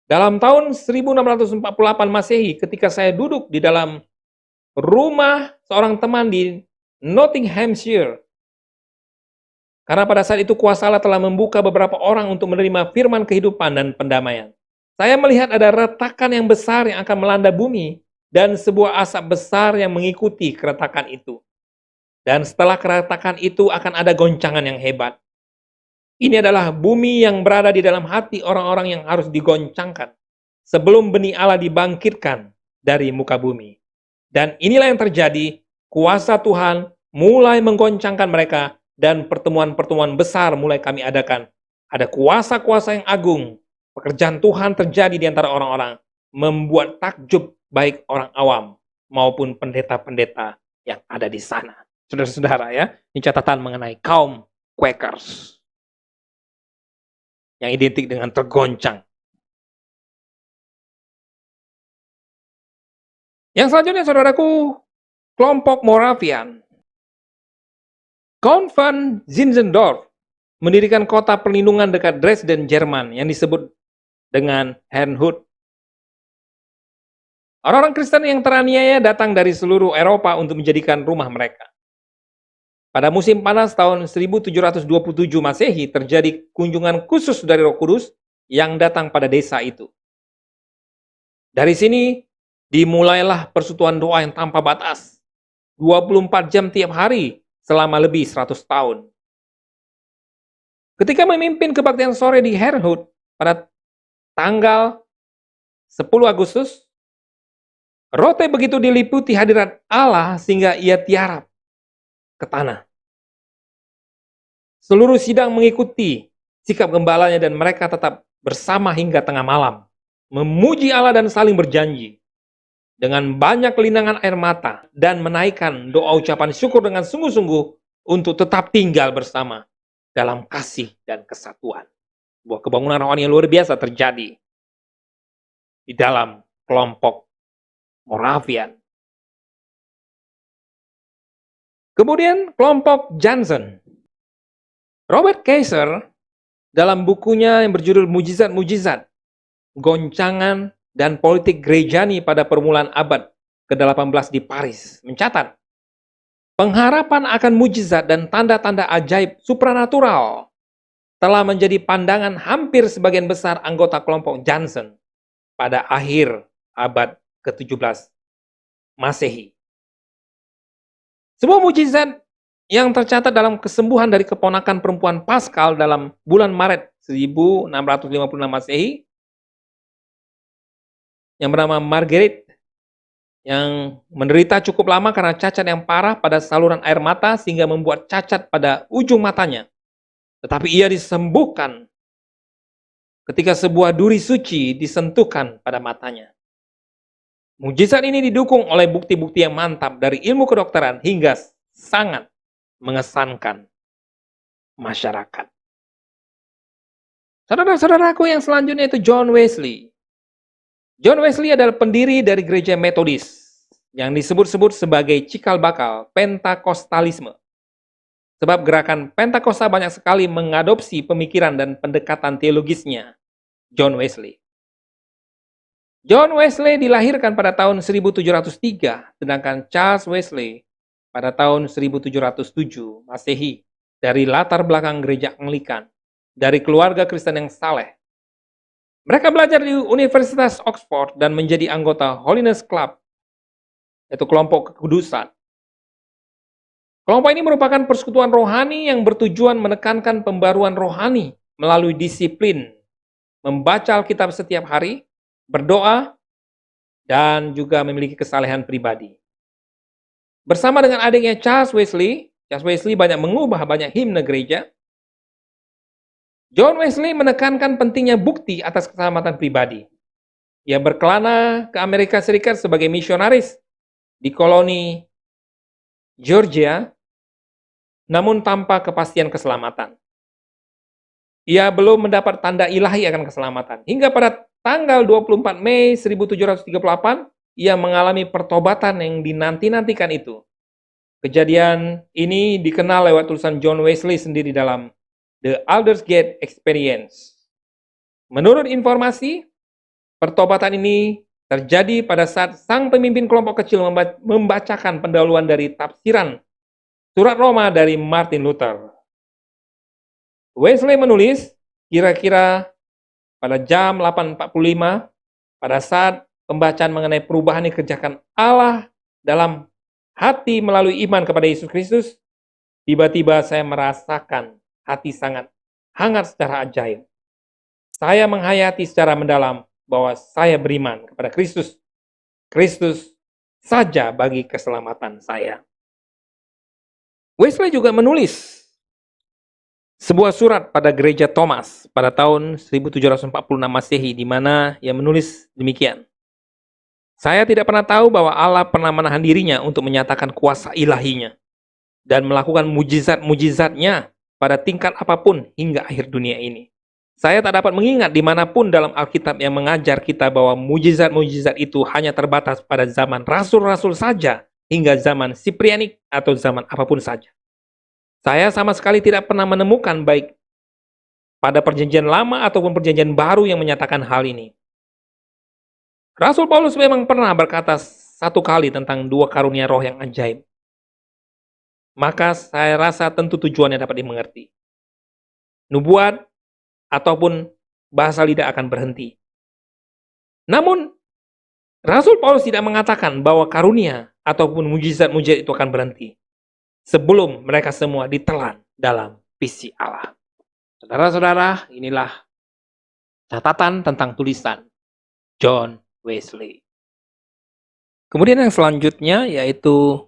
Dalam tahun 1648 Masehi, ketika saya duduk di dalam rumah seorang teman di Nottinghamshire, karena pada saat itu kuasa Allah telah membuka beberapa orang untuk menerima firman kehidupan dan pendamaian. Saya melihat ada retakan yang besar yang akan melanda bumi dan sebuah asap besar yang mengikuti keretakan itu. Dan setelah keretakan itu akan ada goncangan yang hebat. Ini adalah bumi yang berada di dalam hati orang-orang yang harus digoncangkan sebelum benih Allah dibangkitkan dari muka bumi. Dan inilah yang terjadi, kuasa Tuhan mulai menggoncangkan mereka dan pertemuan-pertemuan besar mulai kami adakan. Ada kuasa-kuasa yang agung, pekerjaan Tuhan terjadi di antara orang-orang, membuat takjub baik orang awam maupun pendeta-pendeta yang ada di sana. Saudara-saudara ya, ini catatan mengenai kaum Quakers yang identik dengan tergoncang. Yang selanjutnya saudaraku, kelompok Moravian. Count van Zinzendorf mendirikan kota perlindungan dekat Dresden, Jerman yang disebut dengan Herrnhut. Orang-orang Kristen yang teraniaya datang dari seluruh Eropa untuk menjadikan rumah mereka. Pada musim panas tahun 1727 Masehi terjadi kunjungan khusus dari Roh Kudus yang datang pada desa itu. Dari sini dimulailah persekutuan doa yang tanpa batas. 24 jam tiap hari selama lebih 100 tahun. Ketika memimpin kebaktian sore di Herrnhut pada tanggal 10 Agustus, Rote begitu diliputi hadirat Allah sehingga ia tiarap ke tanah. Seluruh sidang mengikuti sikap gembalanya dan mereka tetap bersama hingga tengah malam, memuji Allah dan saling berjanji. Dengan banyak kelinangan air mata dan menaikkan doa ucapan syukur dengan sungguh-sungguh untuk tetap tinggal bersama dalam kasih dan kesatuan. Sebuah kebangunan rohani yang luar biasa terjadi di dalam kelompok Moravian. Kemudian kelompok Jansen. Robert Kaiser dalam bukunya yang berjudul Mujizat-Mujizat, Goncangan dan Politik Gerejani pada permulaan abad ke-18 di Paris, mencatat, pengharapan akan mujizat dan tanda-tanda ajaib supranatural telah menjadi pandangan hampir sebagian besar anggota kelompok Jansen pada akhir abad ke-17 Masehi. Sebuah mujizat yang tercatat dalam kesembuhan dari keponakan perempuan Pascal dalam bulan Maret 1656 Masehi yang bernama Marguerite yang menderita cukup lama karena cacat yang parah pada saluran air mata sehingga membuat cacat pada ujung matanya. Tetapi ia disembuhkan ketika sebuah duri suci disentuhkan pada matanya. Mujizat ini didukung oleh bukti-bukti yang mantap dari ilmu kedokteran hingga sangat mengesankan masyarakat. Saudara-saudaraku yang selanjutnya itu John Wesley. John Wesley adalah pendiri dari gereja Metodis yang disebut-sebut sebagai cikal bakal Pentakostalisme. Sebab gerakan Pentakosta banyak sekali mengadopsi pemikiran dan pendekatan teologisnya John Wesley. John Wesley dilahirkan pada tahun 1703, sedangkan Charles Wesley pada tahun 1707 Masehi dari latar belakang gereja Anglikan, dari keluarga Kristen yang saleh. Mereka belajar di Universitas Oxford dan menjadi anggota Holiness Club, yaitu kelompok kekudusan. Kelompok ini merupakan persekutuan rohani yang bertujuan menekankan pembaruan rohani melalui disiplin, membaca Alkitab setiap hari, berdoa, dan juga memiliki kesalehan pribadi. Bersama dengan adiknya Charles Wesley banyak mengubah banyak himne gereja. John Wesley menekankan pentingnya bukti atas keselamatan pribadi. Ia berkelana ke Amerika Serikat sebagai misionaris di koloni Georgia, namun tanpa kepastian keselamatan. Ia belum mendapat tanda ilahi akan keselamatan. Hingga pada tanggal 24 Mei 1738, ia mengalami pertobatan yang dinanti-nantikan itu. Kejadian ini dikenal lewat tulisan John Wesley sendiri dalam The Aldersgate Experience. Menurut informasi, pertobatan ini terjadi pada saat sang pemimpin kelompok kecil membacakan pendahuluan dari tafsiran surat Roma dari Martin Luther. Wesley menulis, kira-kira pada jam 8.45, pada saat pembacaan mengenai perubahan yang dikerjakan Allah dalam hati melalui iman kepada Yesus Kristus, tiba-tiba saya merasakan hati sangat hangat secara ajaib. Saya menghayati secara mendalam bahwa saya beriman kepada Kristus. Kristus saja bagi keselamatan saya. Wesley juga menulis sebuah surat pada gereja Thomas pada tahun 1746 Masehi, di mana ia menulis demikian. Saya tidak pernah tahu bahwa Allah pernah menahan dirinya untuk menyatakan kuasa ilahinya dan melakukan mujizat-mujizatnya pada tingkat apapun hingga akhir dunia ini. Saya tak dapat mengingat dimanapun dalam Alkitab yang mengajar kita bahwa mujizat-mujizat itu hanya terbatas pada zaman rasul-rasul saja hingga zaman Siprianik atau zaman apapun saja. Saya sama sekali tidak pernah menemukan baik pada perjanjian lama ataupun perjanjian baru yang menyatakan hal ini. Rasul Paulus memang pernah berkata satu kali tentang dua karunia roh yang ajaib. Maka saya rasa tentu tujuannya dapat dimengerti. Nubuat ataupun bahasa lidah akan berhenti. Namun, Rasul Paulus tidak mengatakan bahwa karunia ataupun mujizat-mujizat itu akan berhenti sebelum mereka semua ditelan dalam visi Allah. Saudara-saudara, inilah catatan tentang tulisan John Wesley. Kemudian yang selanjutnya yaitu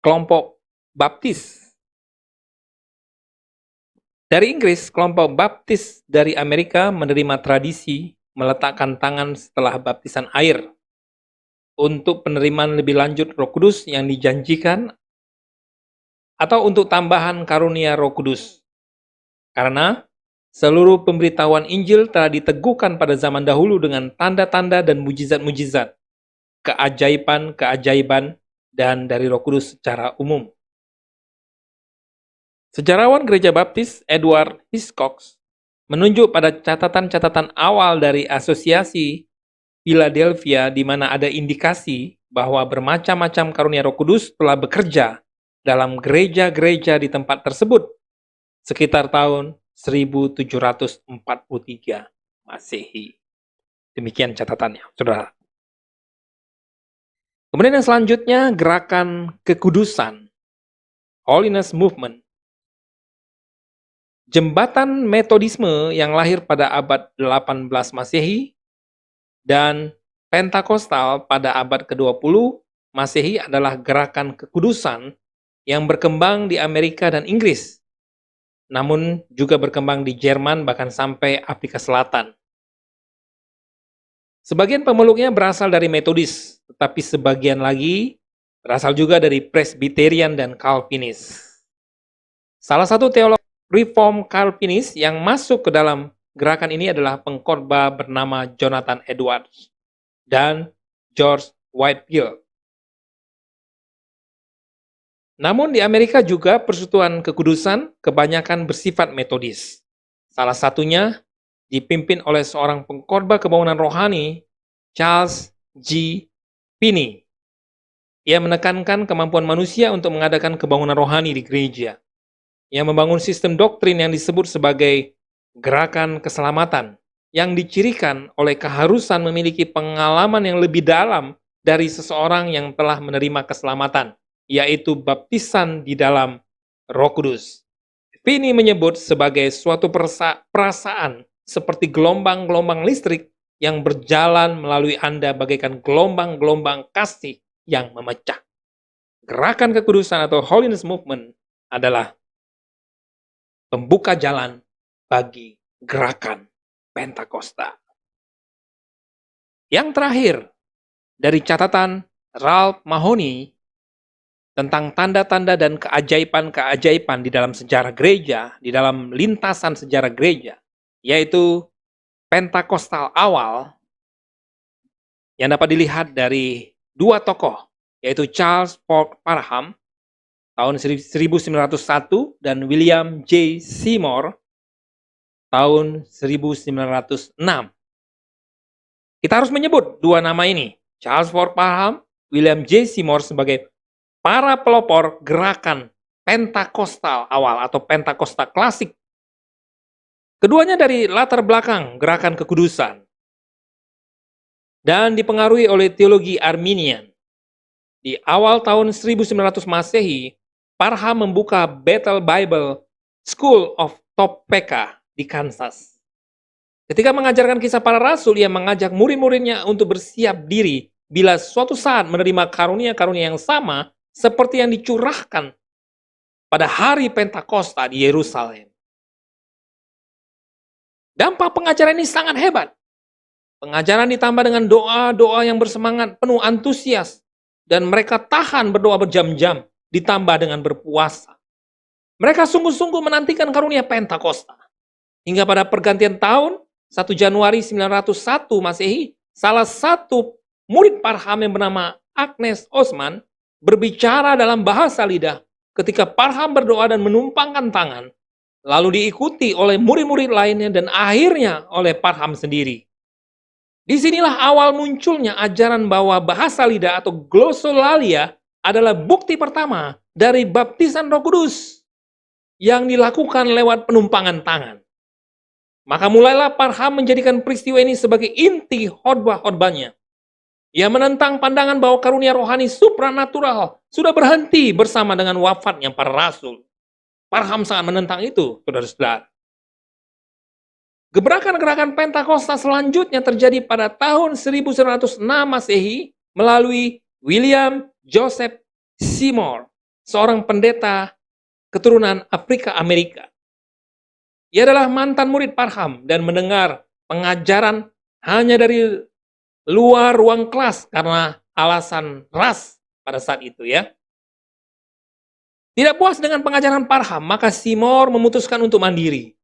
kelompok Baptis. Dari Inggris, kelompok Baptis dari Amerika menerima tradisi meletakkan tangan setelah baptisan air untuk penerimaan lebih lanjut Roh Kudus yang dijanjikan atau untuk tambahan karunia Roh Kudus. Karena seluruh pemberitahuan Injil telah diteguhkan pada zaman dahulu dengan tanda-tanda dan mujizat-mujizat, keajaiban-keajaiban, dan dari Roh Kudus secara umum. Sejarawan Gereja Baptis Edward Hiscox menunjuk pada catatan-catatan awal dari Asosiasi Philadelphia di mana ada indikasi bahwa bermacam-macam karunia Roh Kudus telah bekerja dalam gereja-gereja di tempat tersebut sekitar tahun 1743 Masehi. Demikian catatannya, Saudara. Kemudian yang selanjutnya, gerakan kekudusan, Holiness Movement. Jembatan Metodisme yang lahir pada abad 18 Masehi dan Pentakostal pada abad ke-20 Masehi adalah gerakan kekudusan yang berkembang di Amerika dan Inggris, namun juga berkembang di Jerman bahkan sampai Afrika Selatan. Sebagian pemeluknya berasal dari Metodis, tetapi sebagian lagi berasal juga dari Presbyterian dan Calvinis. Salah satu teolog Reform Calvinis yang masuk ke dalam gerakan ini adalah pengkhotbah bernama Jonathan Edwards dan George Whitefield. Namun di Amerika juga persekutuan kekudusan kebanyakan bersifat metodis. Salah satunya dipimpin oleh seorang pengkhotbah kebangunan rohani, Charles G. Finney. Ia menekankan kemampuan manusia untuk mengadakan kebangunan rohani di gereja. Ia membangun sistem doktrin yang disebut sebagai gerakan keselamatan, yang dicirikan oleh keharusan memiliki pengalaman yang lebih dalam dari seseorang yang telah menerima keselamatan, yaitu baptisan di dalam Roh Kudus. Finney menyebut sebagai suatu perasaan seperti gelombang-gelombang listrik yang berjalan melalui Anda bagaikan gelombang-gelombang kasih yang memecah. Gerakan kekudusan atau Holiness Movement adalah pembuka jalan bagi gerakan Pentakosta. Yang terakhir, dari catatan Ralph Mahoney tentang tanda-tanda dan keajaiban-keajaiban di dalam sejarah gereja, di dalam lintasan sejarah gereja, yaitu Pentakostal awal yang dapat dilihat dari dua tokoh, yaitu Charles Fort Parham tahun 1901 dan William J. Seymour tahun 1906. Kita harus menyebut dua nama ini, Charles Fort Parham, William J. Seymour, sebagai para pelopor gerakan Pentakostal awal atau Pentakosta klasik. Keduanya dari latar belakang gerakan kekudusan dan dipengaruhi oleh teologi Arminian. Di awal tahun 1900 Masehi, Parham membuka Bethel Bible School of Topeka di Kansas. Ketika mengajarkan kisah para rasul, ia mengajak murid-muridnya untuk bersiap diri bila suatu saat menerima karunia-karunia yang sama seperti yang dicurahkan pada hari Pentakosta di Yerusalem. Dampak pengajaran ini sangat hebat. Pengajaran ditambah dengan doa-doa yang bersemangat, penuh antusias, dan mereka tahan berdoa berjam-jam, ditambah dengan berpuasa. Mereka sungguh-sungguh menantikan karunia Pentakosta. Hingga pada pergantian tahun, 1 Januari 901 Masehi, salah satu murid Parham yang bernama Agnes Osman berbicara dalam bahasa lidah ketika Parham berdoa dan menumpangkan tangan, lalu diikuti oleh murid-murid lainnya dan akhirnya oleh Parham sendiri. Disinilah awal munculnya ajaran bahwa bahasa lidah atau glossolalia adalah bukti pertama dari baptisan Roh Kudus yang dilakukan lewat penumpangan tangan. Maka mulailah Parham menjadikan peristiwa ini sebagai inti khotbah-khotbahnya. Ia menentang pandangan bahwa karunia rohani supranatural sudah berhenti bersama dengan wafatnya para rasul. Parham sangat menentang itu, saudara-saudara. Gebrakan-gerakan Pentakosta selanjutnya terjadi pada tahun 1906 Masehi melalui William Joseph Seymour, seorang pendeta keturunan Afrika Amerika. Ia adalah mantan murid Parham dan mendengar pengajaran hanya dari luar ruang kelas karena alasan ras pada saat itu ya. Tidak puas dengan pengajaran Parham, maka Seymour memutuskan untuk mandiri.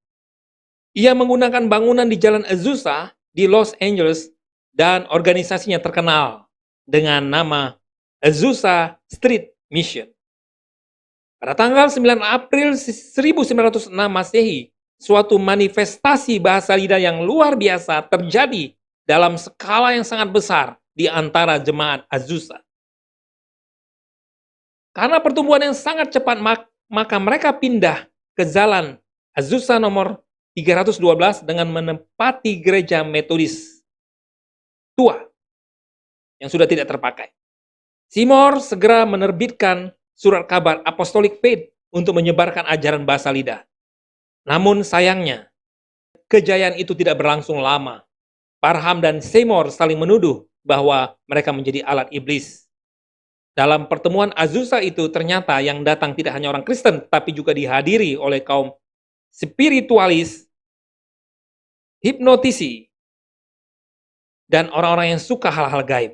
Ia menggunakan bangunan di Jalan Azusa di Los Angeles dan organisasinya terkenal dengan nama Azusa Street Mission. Pada tanggal 9 April 1906 Masehi, suatu manifestasi bahasa lidah yang luar biasa terjadi dalam skala yang sangat besar di antara jemaat Azusa. Karena pertumbuhan yang sangat cepat, maka mereka pindah ke jalan Azusa nomor 312 dengan menempati gereja Metodis tua yang sudah tidak terpakai. Seymour segera menerbitkan surat kabar Apostolic Faith untuk menyebarkan ajaran bahasa lidah. Namun sayangnya, kejayaan itu tidak berlangsung lama. Parham dan Seymour saling menuduh bahwa mereka menjadi alat iblis. Dalam pertemuan Azusa itu ternyata yang datang tidak hanya orang Kristen, tapi juga dihadiri oleh kaum spiritualis, hipnotisi, dan orang-orang yang suka hal-hal gaib.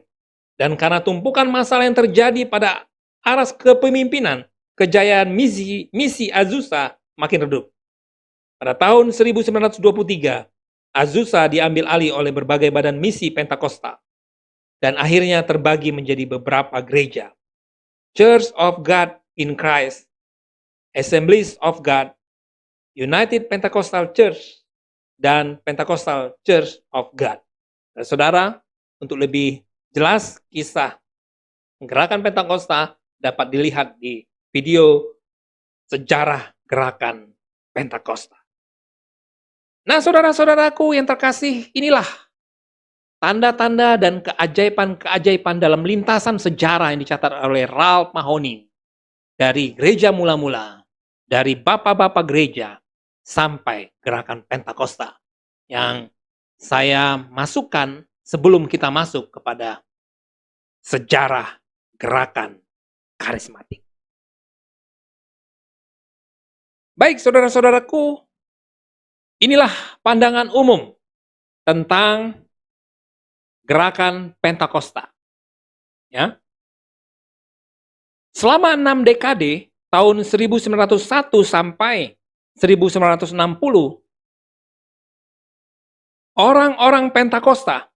Dan karena tumpukan masalah yang terjadi pada aras kepemimpinan, kejayaan misi Azusa makin redup. Pada tahun 1923, Azusa diambil alih oleh berbagai badan misi Pentakosta dan akhirnya terbagi menjadi beberapa gereja. Church of God in Christ, Assemblies of God, United Pentecostal Church, dan Pentecostal Church of God. Dan saudara, untuk lebih jelas kisah Gerakan Pentakosta dapat dilihat di video sejarah gerakan Pentakosta. Nah, saudara-saudaraku yang terkasih, inilah tanda-tanda dan keajaiban-keajaiban dalam lintasan sejarah yang dicatat oleh Ralph Mahoney. Dari gereja mula-mula, dari bapak-bapak gereja, sampai gerakan Pentakosta. Yang saya masukkan sebelum kita masuk kepada sejarah gerakan karismatik. Baik, saudara-saudaraku, inilah pandangan umum tentang gerakan Pentakosta. Ya. Selama 6 dekade, tahun 1901 sampai 1960, orang-orang Pentakosta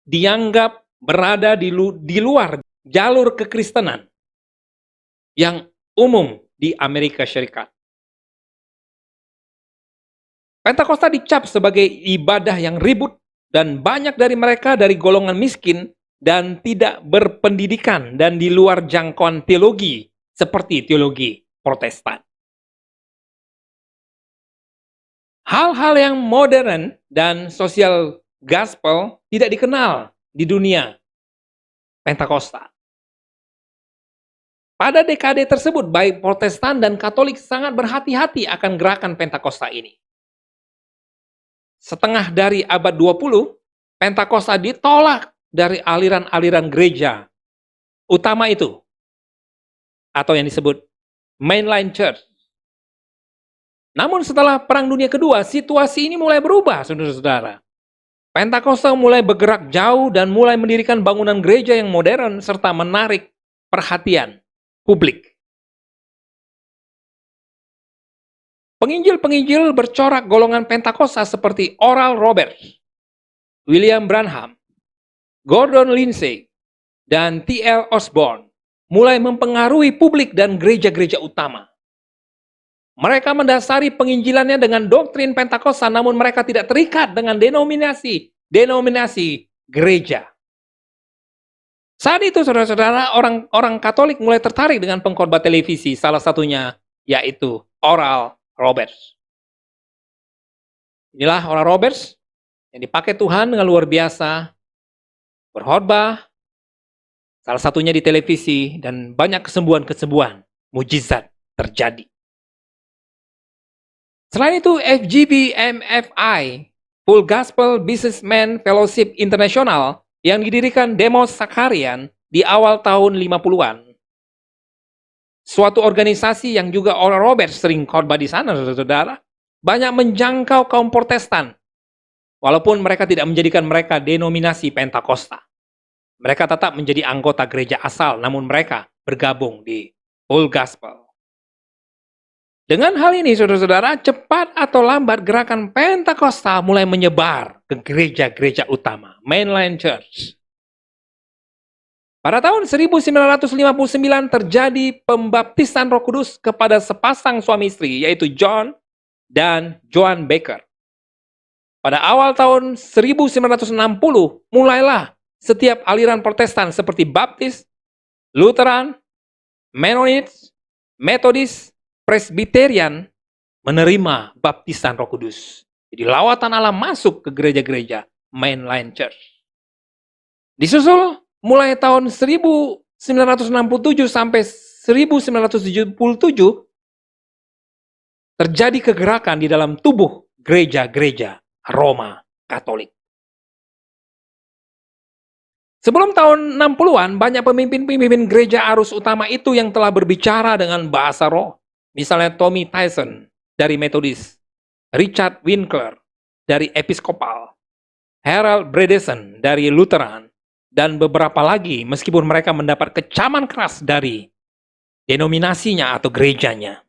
dianggap berada di luar jalur kekristenan yang umum di Amerika Serikat. Pentakosta dicap sebagai ibadah yang ribut dan banyak dari mereka dari golongan miskin dan tidak berpendidikan dan di luar jangkauan teologi seperti teologi Protestan. Hal-hal yang modern dan sosial gospel tidak dikenal di dunia Pentakosta. Pada dekade tersebut, baik Protestan dan Katolik sangat berhati-hati akan gerakan Pentakosta ini. Setengah dari abad 20, Pentakosta ditolak dari aliran-aliran gereja utama itu, atau yang disebut mainline church. Namun setelah Perang Dunia Kedua, situasi ini mulai berubah, saudara-saudara. Pentakosta mulai bergerak jauh dan mulai mendirikan bangunan gereja yang modern serta menarik perhatian publik. Penginjil-penginjil bercorak golongan Pentakosta seperti Oral Roberts, William Branham, Gordon Lindsay, dan T.L. Osborne mulai mempengaruhi publik dan gereja-gereja utama. Mereka mendasari penginjilannya dengan doktrin Pentakosta, namun mereka tidak terikat dengan denominasi gereja. Saat itu, saudara-saudara, orang Katolik mulai tertarik dengan pengkhotbah televisi, salah satunya yaitu Oral Roberts. Inilah Oral Roberts yang dipakai Tuhan dengan luar biasa, berkhotbah, salah satunya di televisi, dan banyak kesembuhan-kesembuhan, mujizat terjadi. Selain itu, FGBMFI, Full Gospel Businessman Fellowship International, yang didirikan Demos Sakarian di awal tahun 50-an. Suatu organisasi yang juga Oral Roberts sering khotbah di sana, saudara-saudara, banyak menjangkau kaum Protestan, walaupun mereka tidak menjadikan mereka denominasi Pentakosta. Mereka tetap menjadi anggota gereja asal, namun mereka bergabung di Full Gospel. Dengan hal ini, saudara-saudara, cepat atau lambat gerakan Pentakosta mulai menyebar ke gereja-gereja utama, mainline church. Pada tahun 1959 terjadi pembaptisan Roh Kudus kepada sepasang suami istri, yaitu John dan Joan Baker. Pada awal tahun 1960, mulailah setiap aliran Protestan seperti Baptis, Lutheran, Mennonites, Methodist, Presbyterian menerima baptisan Roh Kudus. Jadi lawatan Allah masuk ke gereja-gereja mainline church. Disusul mulai tahun 1967 sampai 1977 terjadi kegerakan di dalam tubuh gereja-gereja Roma Katolik. Sebelum tahun 60-an, banyak pemimpin-pemimpin gereja arus utama itu yang telah berbicara dengan bahasa roh. Misalnya Tommy Tyson dari Methodist, Richard Winkler dari Episkopal, Harold Bredesen dari Lutheran, dan beberapa lagi meskipun mereka mendapat kecaman keras dari denominasinya atau gerejanya.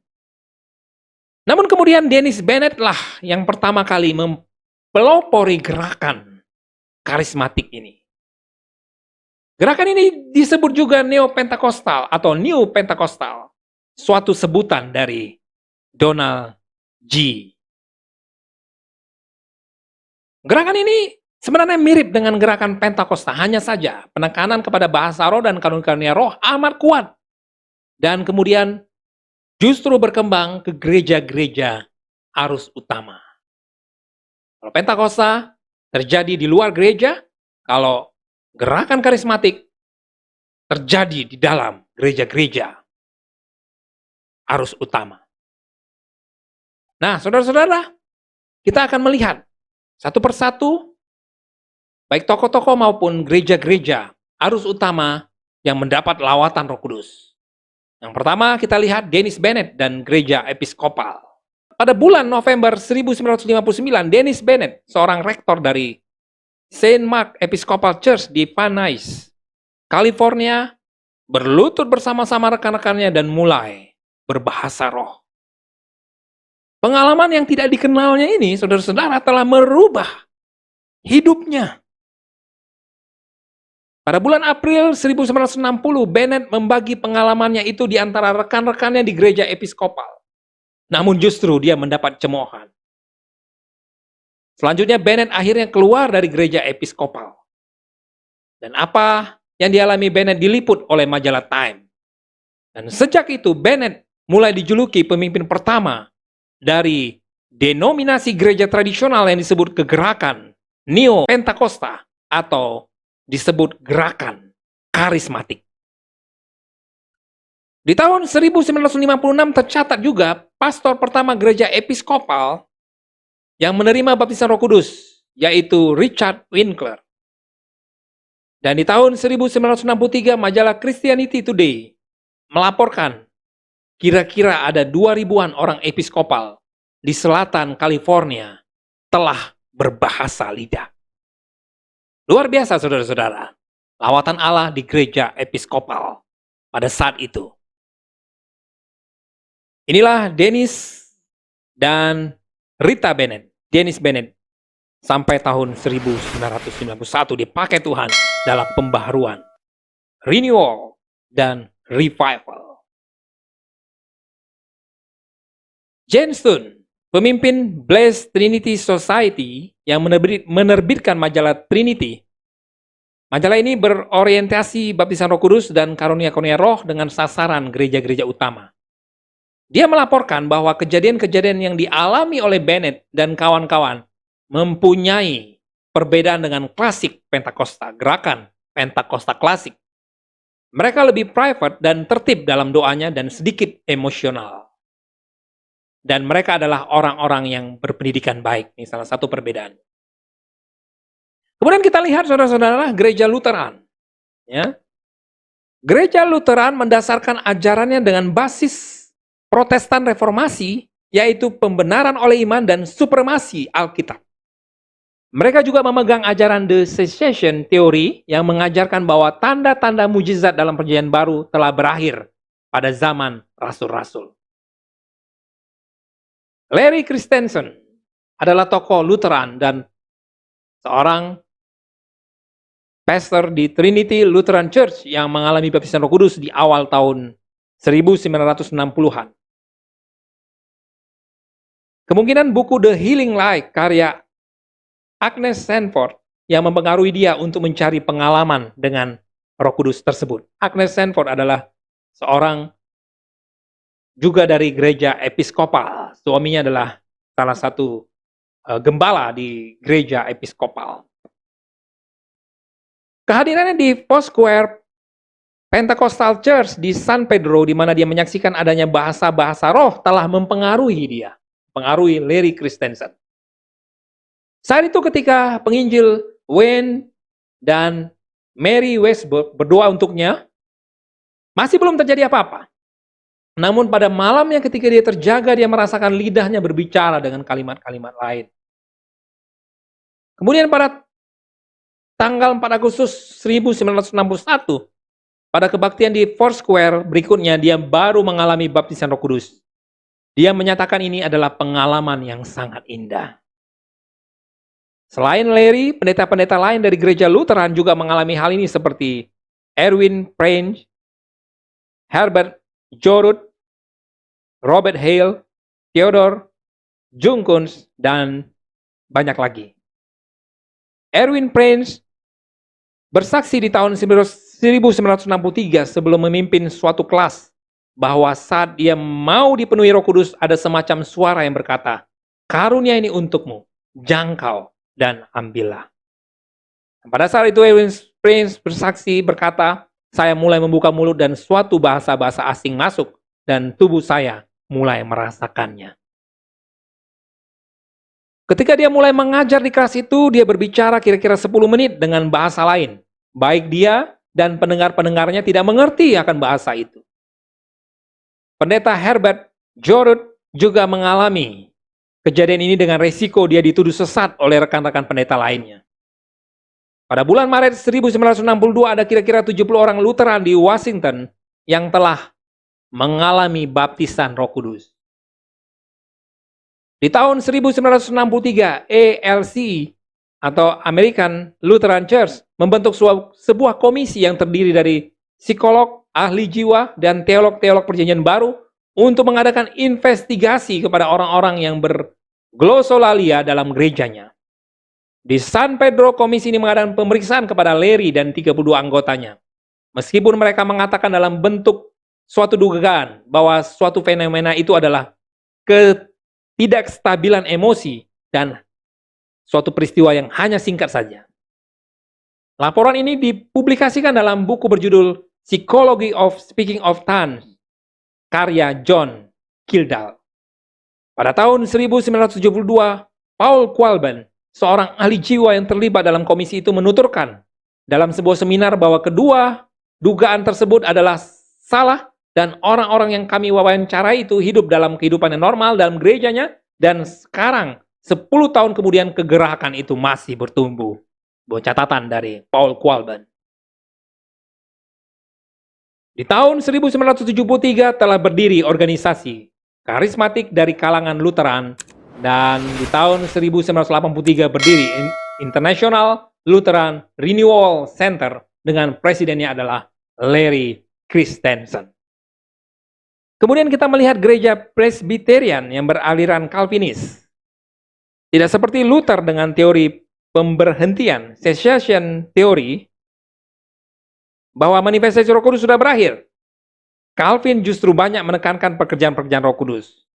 Namun kemudian Dennis Bennett lah yang pertama kali mempelopori gerakan karismatik ini. Gerakan ini disebut juga Neo-Pentakostal atau New Pentakostal, suatu sebutan dari Donald G. Gerakan ini Sebenarnya mirip dengan gerakan Pentakosta, hanya saja penekanan kepada bahasa roh dan karunia roh amat kuat. Dan kemudian justru berkembang ke gereja-gereja arus utama. Kalau Pentakosta terjadi di luar gereja, kalau gerakan karismatik terjadi di dalam gereja-gereja arus utama. Nah, saudara-saudara, kita akan melihat satu persatu, baik tokoh-tokoh maupun gereja-gereja arus utama yang mendapat lawatan Roh Kudus. Yang pertama kita lihat Dennis Bennett dan gereja episkopal. Pada bulan November 1959, Dennis Bennett, seorang rektor dari Saint Mark Episcopal Church di Van Nuys, California, berlutut bersama-sama rekan-rekannya dan mulai berbahasa roh. Pengalaman yang tidak dikenalnya ini, saudara-saudara, telah merubah hidupnya. Pada bulan April 1960, Bennett membagi pengalamannya itu di antara rekan-rekannya di gereja episkopal. Namun justru dia mendapat cemoohan. Selanjutnya Bennett akhirnya keluar dari gereja episkopal. Dan apa yang dialami Bennett diliput oleh majalah Time. Dan sejak itu Bennett mulai dijuluki pemimpin pertama dari denominasi gereja tradisional yang disebut kegerakan Neo-Pentakosta atau disebut gerakan karismatik. Di tahun 1956 tercatat juga pastor pertama gereja episkopal yang menerima baptisan Roh Kudus, yaitu Richard Winkler. Dan di tahun 1963 majalah Christianity Today melaporkan kira-kira ada 2.000-an orang episkopal di selatan California telah berbahasa lidah. Luar biasa saudara-saudara, lawatan Allah di gereja episkopal pada saat itu. Inilah Dennis dan Rita Bennett, Dennis Bennett, sampai tahun 1991 dipakai Tuhan dalam pembaharuan, renewal, dan revival. James Stone, pemimpin Blessed Trinity Society yang menerbitkan majalah Trinity. Majalah ini berorientasi baptisan Roh Kudus dan karunia-karunia roh dengan sasaran gereja-gereja utama. Dia melaporkan bahwa kejadian-kejadian yang dialami oleh Bennett dan kawan-kawan mempunyai perbedaan dengan klasik Pentakosta, gerakan Pentakosta klasik. Mereka lebih private dan tertib dalam doanya dan sedikit emosional. Dan mereka adalah orang-orang yang berpendidikan baik. Ini salah satu perbedaan. Kemudian kita lihat saudara-saudara gereja Lutheran. Ya. Gereja Lutheran mendasarkan ajarannya dengan basis Protestan Reformasi, yaitu pembenaran oleh iman dan supremasi Alkitab. Mereka juga memegang ajaran The Cessation Theory yang mengajarkan bahwa tanda-tanda mujizat dalam perjanjian baru telah berakhir pada zaman rasul-rasul. Larry Christensen adalah tokoh Lutheran dan seorang pastor di Trinity Lutheran Church yang mengalami baptisan Roh Kudus di awal tahun 1960-an. Kemungkinan buku The Healing Light karya Agnes Sanford yang mempengaruhi dia untuk mencari pengalaman dengan Roh Kudus tersebut. Agnes Sanford adalah seorang juga dari gereja episkopal. Suaminya adalah salah satu gembala di gereja episkopal. Kehadirannya di Foursquare Pentecostal Church di San Pedro, di mana dia menyaksikan adanya bahasa-bahasa roh, telah mempengaruhi dia. Pengaruhi Larry Christensen. Saat itu ketika penginjil Wayne dan Mary Westbrook berdoa untuknya, masih belum terjadi apa-apa. Namun pada malamnya ketika dia terjaga, dia merasakan lidahnya berbicara dengan kalimat-kalimat lain. Kemudian pada tanggal 4 Agustus 1961, pada kebaktian di Foursquare berikutnya, dia baru mengalami baptisan Roh Kudus. Dia menyatakan ini adalah pengalaman yang sangat indah. Selain Larry, pendeta-pendeta lain dari gereja Lutheran juga mengalami hal ini seperti Erwin Prange, Herbert Jorut, Robert Hale, Theodore Jungkuns, dan banyak lagi. Erwin Prince bersaksi di tahun 1963 sebelum memimpin suatu kelas bahwa saat dia mau dipenuhi Roh Kudus ada semacam suara yang berkata, "Karunia ini untukmu, jangkau dan ambillah." Pada saat itu Erwin Prince bersaksi berkata, "Saya mulai membuka mulut dan suatu bahasa-bahasa asing masuk dan tubuh saya mulai merasakannya." Ketika dia mulai mengajar di kelas itu, dia berbicara kira-kira 10 menit dengan bahasa lain. Baik dia dan pendengar-pendengarnya tidak mengerti akan bahasa itu. Pendeta Herbert Jorut juga mengalami kejadian ini dengan resiko dia dituduh sesat oleh rekan-rekan pendeta lainnya. Pada bulan Maret 1962 ada kira-kira 70 orang Lutheran di Washington yang telah mengalami baptisan Roh Kudus. Di tahun 1963, ALC atau American Lutheran Church membentuk sebuah komisi yang terdiri dari psikolog, ahli jiwa, dan teolog-teolog perjanjian baru untuk mengadakan investigasi kepada orang-orang yang berglosolalia dalam gerejanya. Di San Pedro, komisi ini mengadakan pemeriksaan kepada Larry dan 32 anggotanya. Meskipun mereka mengatakan dalam bentuk suatu dugaan bahwa suatu fenomena itu adalah ketidakstabilan emosi dan suatu peristiwa yang hanya singkat saja. Laporan ini dipublikasikan dalam buku berjudul Psychology of Speaking of Tongues, karya John Kildall. Pada tahun 1972, Paul Qualben, seorang ahli jiwa yang terlibat dalam komisi itu, menuturkan dalam sebuah seminar bahwa kedua dugaan tersebut adalah salah dan orang-orang yang kami wawancarai itu hidup dalam kehidupan yang normal dalam gerejanya, dan sekarang 10 tahun kemudian kegerakan itu masih bertumbuh. Catatan dari Paul Qualben. Di tahun 1973 telah berdiri organisasi karismatik dari kalangan Lutheran, dan di tahun 1983 berdiri International Lutheran Renewal Center dengan presidennya adalah Larry Christensen. Kemudian kita melihat gereja Presbyterian yang beraliran Calvinis. Tidak seperti Luther dengan teori pemberhentian, cessation teori, bahwa manifestasi Roh Kudus sudah berakhir. Calvin justru banyak menekankan pekerjaan-pekerjaan Roh Kudus.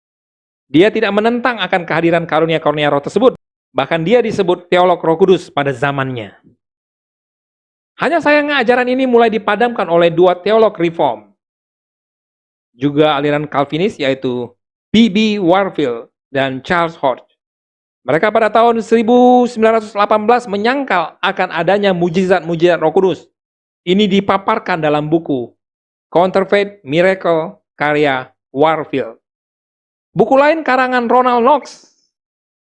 Dia tidak menentang akan kehadiran karunia-karunia roh tersebut. Bahkan dia disebut teolog Roh Kudus pada zamannya. Hanya sayangnya ajaran ini mulai dipadamkan oleh dua teolog reform, juga aliran Calvinis, yaitu B.B. Warfield dan Charles Hodge. Mereka pada tahun 1918 menyangkal akan adanya mujizat-mujizat Roh Kudus. Ini dipaparkan dalam buku Counterfeit Miracle karya Warfield. Buku lain karangan Ronald Knox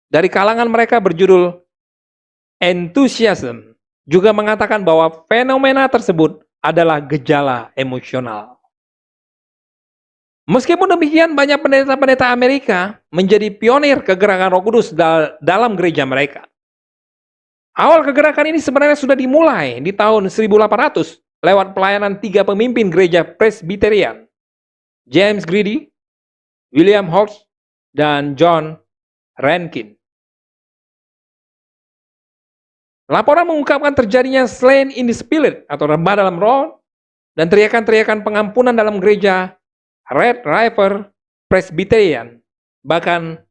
dari kalangan mereka berjudul Enthusiasm juga mengatakan bahwa fenomena tersebut adalah gejala emosional. Meskipun demikian, banyak pendeta-pendeta Amerika menjadi pionir kegerakan Roh Kudus dalam gereja mereka. Awal kegerakan ini sebenarnya sudah dimulai di tahun 1800 lewat pelayanan 3 pemimpin gereja Presbyterian, James Grady, William Hodge, dan John Rankin. Laporan mengungkapkan terjadinya slain in the spirit atau rembah dalam roh dan teriakan-teriakan pengampunan dalam gereja Red River Presbyterian. Bahkan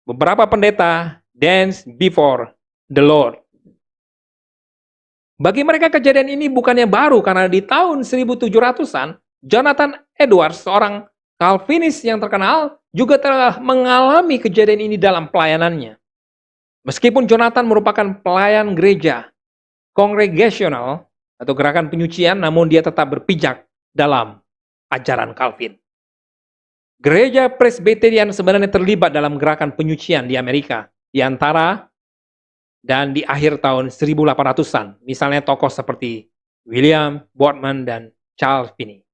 beberapa pendeta dance before the Lord. Bagi mereka kejadian ini bukannya baru, karena di tahun 1700-an Jonathan Edwards, seorang Calvinis yang terkenal, juga telah mengalami kejadian ini dalam pelayanannya. Meskipun Jonathan merupakan pelayan gereja kongregasional atau gerakan penyucian, namun dia tetap berpijak dalam ajaran Calvin. Gereja Presbyterian sebenarnya terlibat dalam gerakan penyucian di Amerika, di antara dan di akhir tahun 1800-an. Misalnya tokoh seperti William Boardman dan Charles Finney.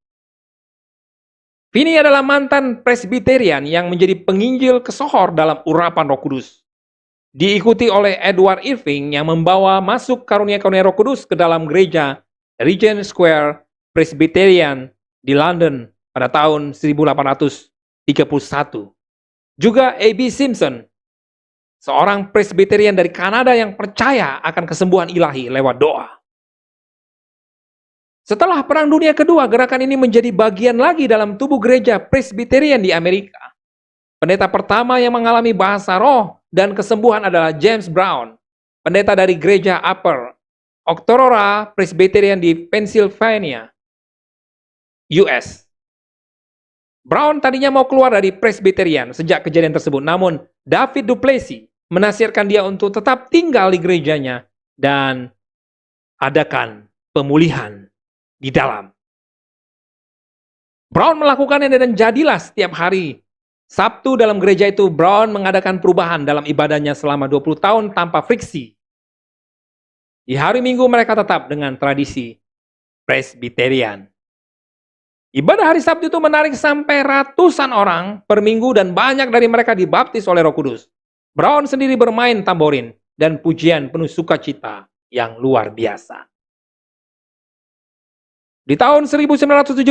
Finney adalah mantan Presbyterian yang menjadi penginjil kesohor dalam urapan Roh Kudus. Diikuti oleh Edward Irving yang membawa masuk karunia-karunia Roh Kudus ke dalam gereja Regent Square Presbyterian di London pada tahun 1831. Juga A.B. Simpson, seorang Presbyterian dari Kanada yang percaya akan kesembuhan ilahi lewat doa. Setelah Perang Dunia Kedua, gerakan ini menjadi bagian lagi dalam tubuh gereja Presbyterian di Amerika. Pendeta pertama yang mengalami bahasa roh dan kesembuhan adalah James Brown, pendeta dari gereja Upper Octorara Presbyterian di Pennsylvania, US. Brown tadinya mau keluar dari Presbyterian sejak kejadian tersebut, namun David Duplessis menasihatkan dia untuk tetap tinggal di gerejanya dan adakan pemulihan di dalam. Brown melakukannya dan jadilah setiap hari Sabtu dalam gereja itu Brown mengadakan perubahan dalam ibadahnya selama 20 tahun tanpa friksi. Di hari Minggu mereka tetap dengan tradisi Presbyterian. Ibadah hari Sabtu itu menarik sampai ratusan orang per minggu dan banyak dari mereka dibaptis oleh Roh Kudus. Brown sendiri bermain tamborin dan pujian penuh sukacita yang luar biasa. Di tahun 1977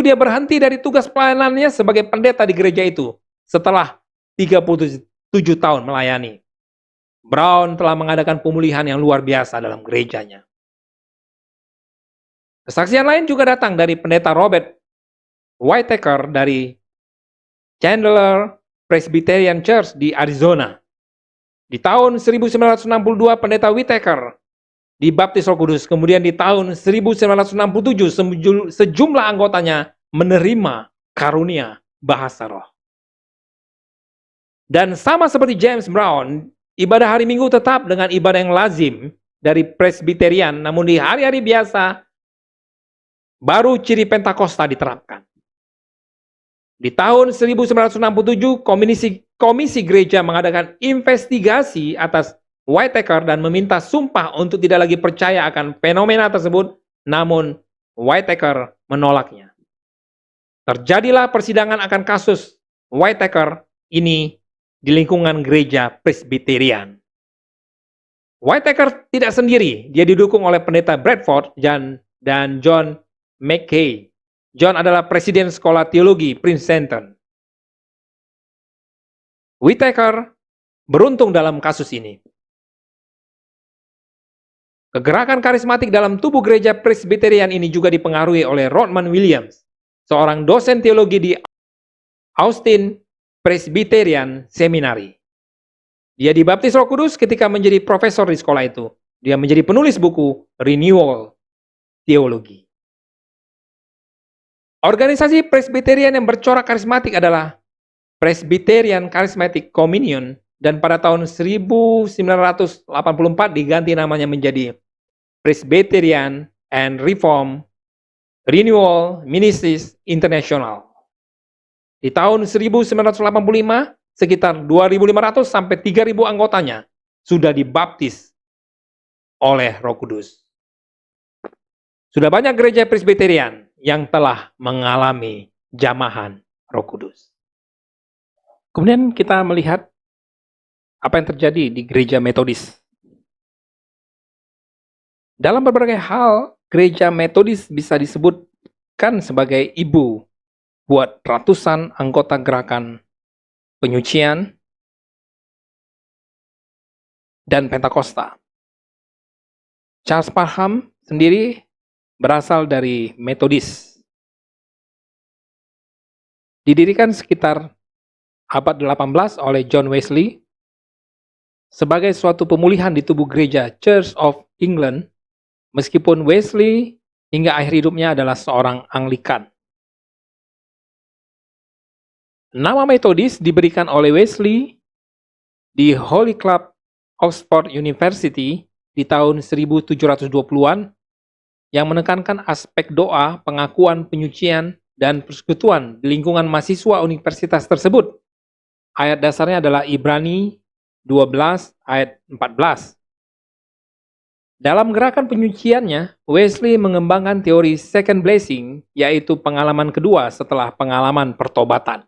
dia berhenti dari tugas pelayanannya sebagai pendeta di gereja itu setelah 37 tahun melayani. Brown telah mengadakan pemulihan yang luar biasa dalam gerejanya. Kesaksian lain juga datang dari pendeta Robert Whittaker dari Chandler Presbyterian Church di Arizona. Di tahun 1962 pendeta Whittaker dibaptis Roh Kudus. Kemudian di tahun 1967 sejumlah anggotanya menerima karunia bahasa roh. Dan sama seperti James Brown, ibadah hari Minggu tetap dengan ibadah yang lazim dari Presbyterian, namun di hari-hari biasa baru ciri Pentakosta diterapkan. Di tahun 1967, komisi gereja mengadakan investigasi atas Whittaker dan meminta sumpah untuk tidak lagi percaya akan fenomena tersebut, namun Whittaker menolaknya. Terjadilah persidangan akan kasus Whittaker ini di lingkungan gereja Presbyterian. Whittaker tidak sendiri, dia didukung oleh pendeta Bradford dan John McKay. John adalah presiden sekolah teologi Princeton. Whittaker beruntung dalam kasus ini. Kegerakan karismatik dalam tubuh gereja Presbyterian ini juga dipengaruhi oleh Rodman Williams, seorang dosen teologi di Austin Presbyterian Seminary. Dia dibaptis Roh Kudus ketika menjadi profesor di sekolah itu. Dia menjadi penulis buku Renewal Theology. Organisasi Presbyterian yang bercorak karismatik adalah Presbyterian Charismatic Communion dan pada tahun 1984 diganti namanya menjadi Presbyterian and Reform Renewal Ministries International. Di tahun 1985, sekitar 2.500 sampai 3.000 anggotanya sudah dibaptis oleh Roh Kudus. Sudah banyak gereja Presbyterian yang telah mengalami jamahan Roh Kudus. Kemudian kita melihat apa yang terjadi di gereja Metodis. Dalam berbagai hal, gereja Metodis bisa disebutkan sebagai ibu buat ratusan anggota gerakan penyucian dan Pentakosta. Charles Parham sendiri berasal dari Metodis. Didirikan sekitar abad 18 oleh John Wesley sebagai suatu pemulihan di tubuh gereja Church of England, meskipun Wesley hingga akhir hidupnya adalah seorang Anglikan. Nama Metodis diberikan oleh Wesley di Holy Club Oxford University di tahun 1720-an yang menekankan aspek doa, pengakuan, penyucian, dan persekutuan di lingkungan mahasiswa universitas tersebut. Ayat dasarnya adalah Ibrani 12 ayat 14. Dalam gerakan penyuciannya, Wesley mengembangkan teori second blessing, yaitu pengalaman kedua setelah pengalaman pertobatan.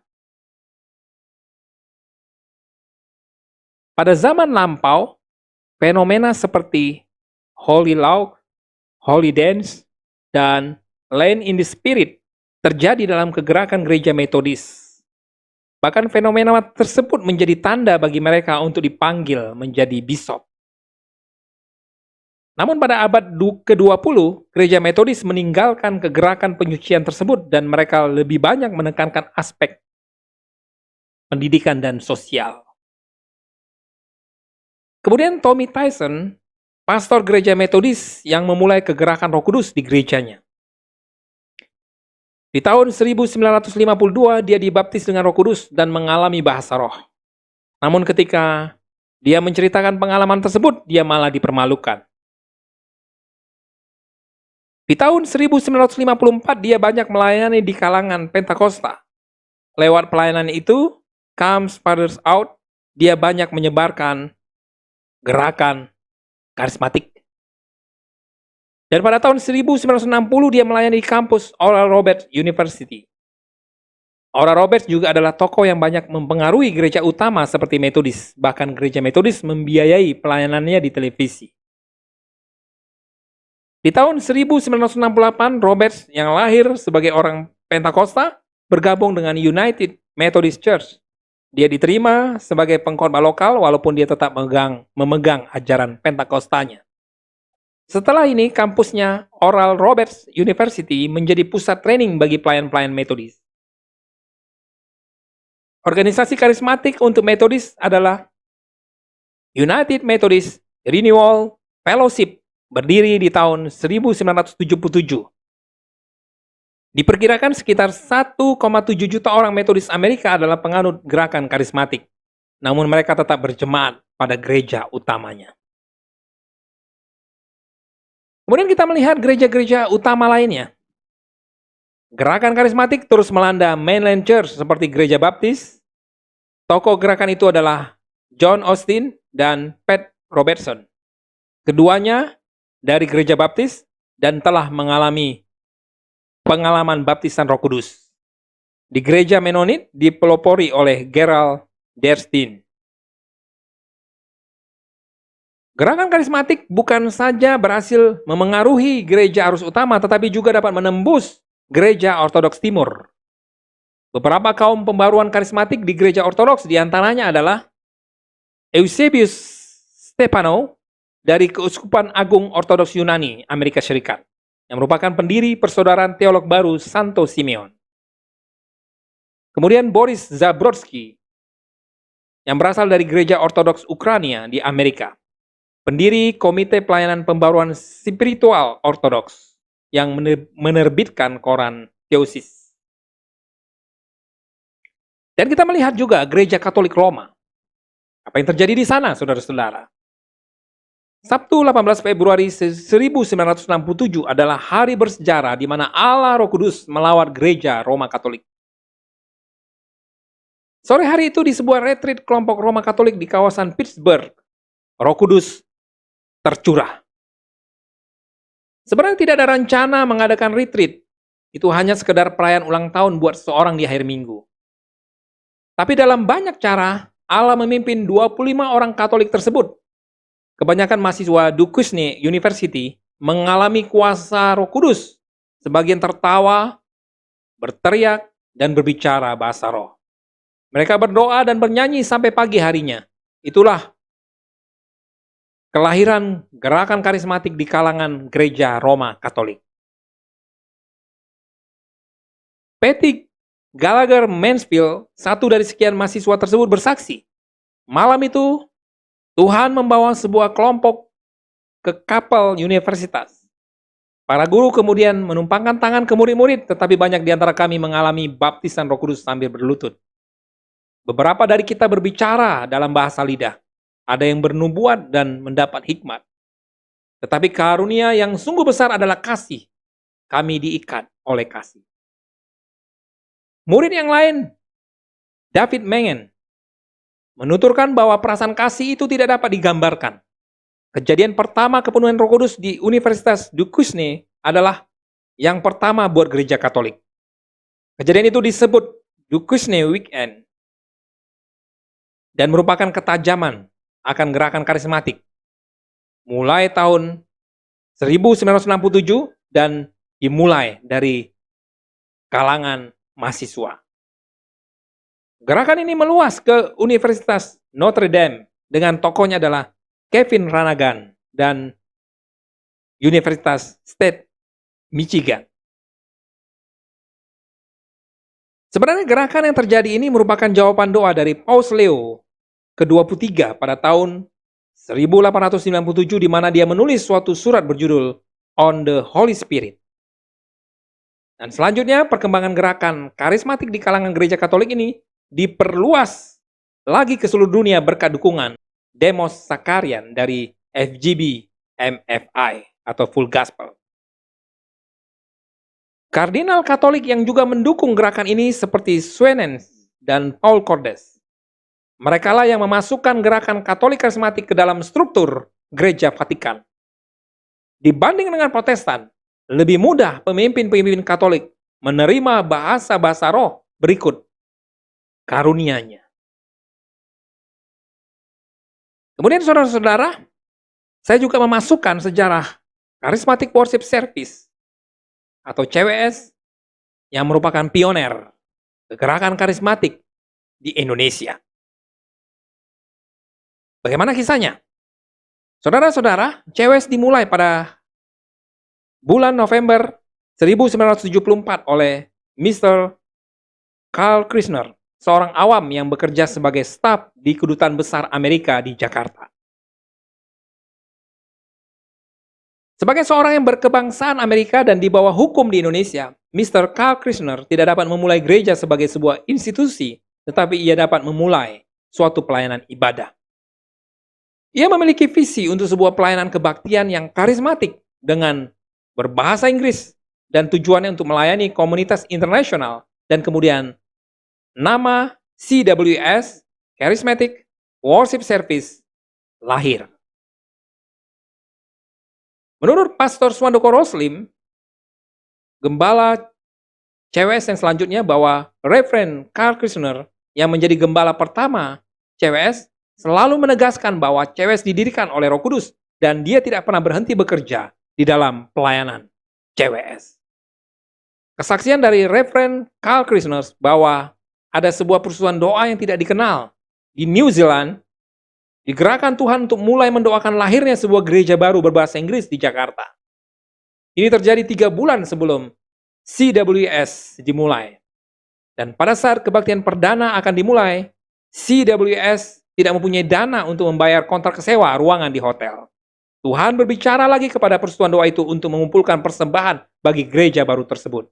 Pada zaman lampau, fenomena seperti Holy Law, Holy Dance, dan Land in the Spirit terjadi dalam kegerakan gereja Metodis. Bahkan fenomena tersebut menjadi tanda bagi mereka untuk dipanggil menjadi bishop. Namun pada abad ke-20, gereja Metodis meninggalkan kegerakan penyucian tersebut dan mereka lebih banyak menekankan aspek pendidikan dan sosial. Kemudian Tommy Tyson, pastor gereja Metodis yang memulai kegerakan Roh Kudus di gerejanya. Di tahun 1952 dia dibaptis dengan Roh Kudus dan mengalami bahasa roh. Namun ketika dia menceritakan pengalaman tersebut, dia malah dipermalukan. Di tahun 1954 dia banyak melayani di kalangan Pentakosta. Lewat pelayanan itu, Comes Fathers Out, dia banyak menyebarkan gerakan karismatik. Dan pada tahun 1960 dia melayani di kampus Oral Roberts University. Oral Roberts juga adalah tokoh yang banyak mempengaruhi gereja utama seperti Metodis. Bahkan gereja Metodis membiayai pelayanannya di televisi. Di tahun 1968, Roberts yang lahir sebagai orang Pentakosta bergabung dengan United Methodist Church. Dia diterima sebagai pengkhotbah lokal walaupun dia tetap memegang ajaran Pentakostanya. Setelah ini, kampusnya Oral Roberts University menjadi pusat training bagi pelayan-pelayan Metodis. Organisasi karismatik untuk Metodis adalah United Methodist Renewal Fellowship, berdiri di tahun 1977. Diperkirakan sekitar 1,7 juta orang Metodis Amerika adalah penganut gerakan karismatik. Namun mereka tetap berjemaat pada gereja utamanya. Kemudian kita melihat gereja-gereja utama lainnya. Gerakan karismatik terus melanda mainland church seperti gereja baptis. Tokoh gerakan itu adalah John Austin dan Pat Robertson. Keduanya dari gereja baptis dan telah mengalami pengalaman baptisan Roh Kudus. Di gereja Menonit dipelopori oleh Gerald Derstine. Gerakan karismatik bukan saja berhasil memengaruhi gereja arus utama, tetapi juga dapat menembus gereja Ortodoks Timur. Beberapa kaum pembaruan karismatik di gereja Ortodoks diantaranya adalah Eusebius Stephanou dari Keuskupan Agung Ortodoks Yunani, Amerika Serikat, yang merupakan pendiri Persaudaraan Teolog Baru Santo Simeon. Kemudian Boris Zabrodsky, yang berasal dari gereja Ortodoks Ukraina di Amerika, pendiri Komite Pelayanan Pembaruan Spiritual Ortodoks, yang menerbitkan koran Theosis. Dan kita melihat juga gereja Katolik Roma. Apa yang terjadi di sana, saudara-saudara? Sabtu 18 Februari 1967 adalah hari bersejarah di mana Allah Roh Kudus melawat gereja Roma Katolik. Sore hari itu di sebuah retreat kelompok Roma Katolik di kawasan Pittsburgh, Roh Kudus tercurah. Sebenarnya tidak ada rencana mengadakan retreat. Itu hanya sekedar perayaan ulang tahun buat seseorang di akhir minggu. Tapi dalam banyak cara, Allah memimpin 25 orang Katolik tersebut. Kebanyakan mahasiswa Duquesne University mengalami kuasa Roh Kudus. Sebagian tertawa, berteriak, dan berbicara bahasa roh. Mereka berdoa dan bernyanyi sampai pagi harinya. Itulah kelahiran gerakan karismatik di kalangan gereja Roma Katolik. Patty Gallagher Mansfield, satu dari sekian mahasiswa tersebut, bersaksi. Malam itu, Tuhan membawa sebuah kelompok ke kapel universitas. Para guru kemudian menumpangkan tangan ke murid-murid, tetapi banyak di antara kami mengalami baptisan Roh Kudus sambil berlutut. Beberapa dari kita berbicara dalam bahasa lidah. Ada yang bernubuat dan mendapat hikmat. Tetapi karunia yang sungguh besar adalah kasih. Kami diikat oleh kasih. Murid yang lain, David Mengen, menuturkan bahwa perasaan kasih itu tidak dapat digambarkan. Kejadian pertama kepenuhan Roh Kudus di Universitas Duquesne adalah yang pertama buat gereja Katolik. Kejadian itu disebut Duquesne Weekend dan merupakan ketajaman akan gerakan karismatik. Mulai tahun 1967 dan dimulai dari kalangan mahasiswa. Gerakan ini meluas ke Universitas Notre Dame dengan tokohnya adalah Kevin Ranagan dan Universitas State Michigan. Sebenarnya gerakan yang terjadi ini merupakan jawaban doa dari Paus Leo ke-23 pada tahun 1897 di mana dia menulis suatu surat berjudul On the Holy Spirit. Dan selanjutnya perkembangan gerakan karismatik di kalangan gereja Katolik ini diperluas lagi ke seluruh dunia berkat dukungan Demos Sakarian dari FGB MFI atau Full Gospel. Kardinal Katolik yang juga mendukung gerakan ini seperti Swenens dan Paul Cordes. Mereka lah yang memasukkan gerakan Katolik karismatik ke dalam struktur Gereja Vatikan. Dibanding dengan Protestan, lebih mudah pemimpin-pemimpin Katolik menerima bahasa-bahasa roh berikut karunia-Nya. Kemudian saudara-saudara, saya juga memasukkan sejarah Charismatic Worship Service atau CWS yang merupakan pioner gerakan karismatik di Indonesia. Bagaimana kisahnya? Saudara-saudara, CWS dimulai pada bulan November 1974 oleh Mr. Carl Kirshner, seorang awam yang bekerja sebagai staf di Kedutaan Besar Amerika di Jakarta. Sebagai seorang yang berkebangsaan Amerika dan di bawah hukum di Indonesia, Mr. Carl Kirshner tidak dapat memulai gereja sebagai sebuah institusi, tetapi ia dapat memulai suatu pelayanan ibadah. Ia memiliki visi untuk sebuah pelayanan kebaktian yang karismatik dengan berbahasa Inggris dan tujuannya untuk melayani komunitas internasional, dan kemudian nama CWS, Charismatic Worship Service, lahir. Menurut Pastor Swandoko Roslim, gembala CWS yang selanjutnya, bahwa Reverend Carl Kirshner yang menjadi gembala pertama CWS selalu menegaskan bahwa CWS didirikan oleh Roh Kudus dan dia tidak pernah berhenti bekerja di dalam pelayanan CWS. Kesaksian dari Reverend Carl Kirshner bahwa ada sebuah persekutuan doa yang tidak dikenal di New Zealand, digerakkan Tuhan untuk mulai mendoakan lahirnya sebuah gereja baru berbahasa Inggris di Jakarta. Ini terjadi 3 bulan sebelum CWS dimulai. Dan pada saat kebaktian perdana akan dimulai, CWS tidak mempunyai dana untuk membayar kontrak sewa ruangan di hotel. Tuhan berbicara lagi kepada persekutuan doa itu untuk mengumpulkan persembahan bagi gereja baru tersebut.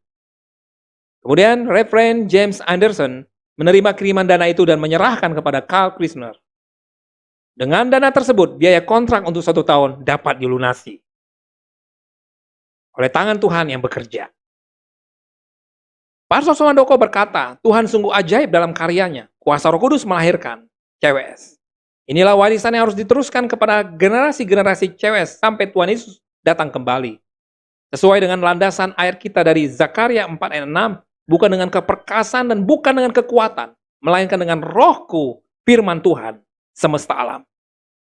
Kemudian Reverend James Anderson menerima kiriman dana itu dan menyerahkan kepada Carl Kirshner. Dengan dana tersebut, biaya kontrak untuk 1 tahun dapat dilunasi oleh tangan Tuhan yang bekerja. Pastor Swandoko berkata, Tuhan sungguh ajaib dalam karyanya. Kuasa Roh Kudus melahirkan CWS. Inilah warisan yang harus diteruskan kepada generasi-generasi CWS sampai Tuhan Yesus datang kembali. Sesuai dengan landasan ayat kita dari Zakaria 4 ayat 6, bukan dengan keperkasaan dan bukan dengan kekuatan, melainkan dengan Rohku, firman Tuhan semesta alam.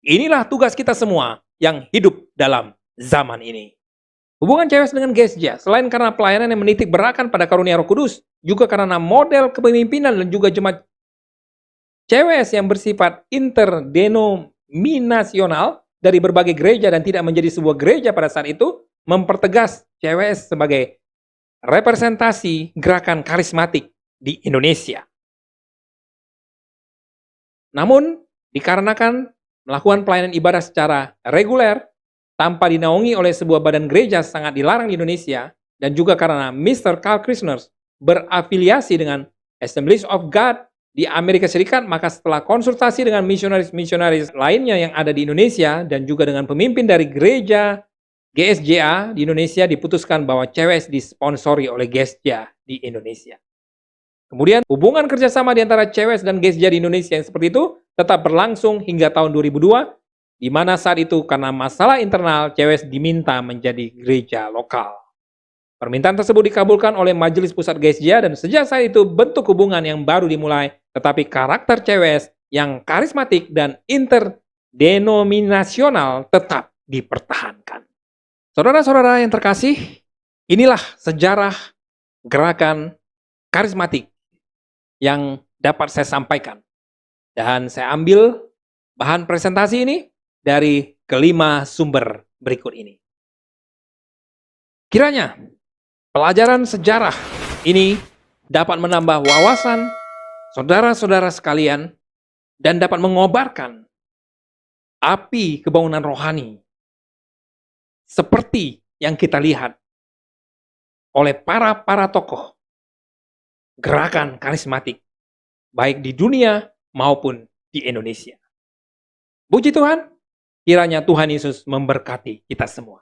Inilah tugas kita semua yang hidup dalam zaman ini. Hubungan CWS dengan GSJ, selain karena pelayanan yang menitik beratkan pada karunia Roh Kudus, juga karena model kepemimpinan dan juga jemaat CWS yang bersifat interdenominasional dari berbagai gereja dan tidak menjadi sebuah gereja pada saat itu, mempertegas CWS sebagai representasi gerakan karismatik di Indonesia. Namun, dikarenakan melakukan pelayanan ibadah secara reguler, tanpa dinaungi oleh sebuah badan gereja sangat dilarang di Indonesia, dan juga karena Mr. Carl Kirshner berafiliasi dengan Assemblies of God di Amerika Serikat, maka setelah konsultasi dengan misionaris-misionaris lainnya yang ada di Indonesia, dan juga dengan pemimpin dari gereja GSJA di Indonesia, diputuskan bahwa CWS disponsori oleh GSJA di Indonesia. Kemudian hubungan kerjasama di antara CWS dan GSJA di Indonesia yang seperti itu tetap berlangsung hingga tahun 2002, di mana saat itu karena masalah internal CWS diminta menjadi gereja lokal. Permintaan tersebut dikabulkan oleh Majelis Pusat GSJA dan sejak saat itu bentuk hubungan yang baru dimulai, tetapi karakter CWS yang karismatik dan interdenominasional tetap dipertahankan. Saudara-saudara yang terkasih, inilah sejarah gerakan karismatik yang dapat saya sampaikan. Dan saya ambil bahan presentasi ini dari kelima sumber berikut ini. Kiranya pelajaran sejarah ini dapat menambah wawasan saudara-saudara sekalian dan dapat mengobarkan api kebangunan rohani seperti yang kita lihat oleh para tokoh gerakan karismatik baik di dunia maupun di Indonesia. Puji Tuhan, kiranya Tuhan Yesus memberkati kita semua.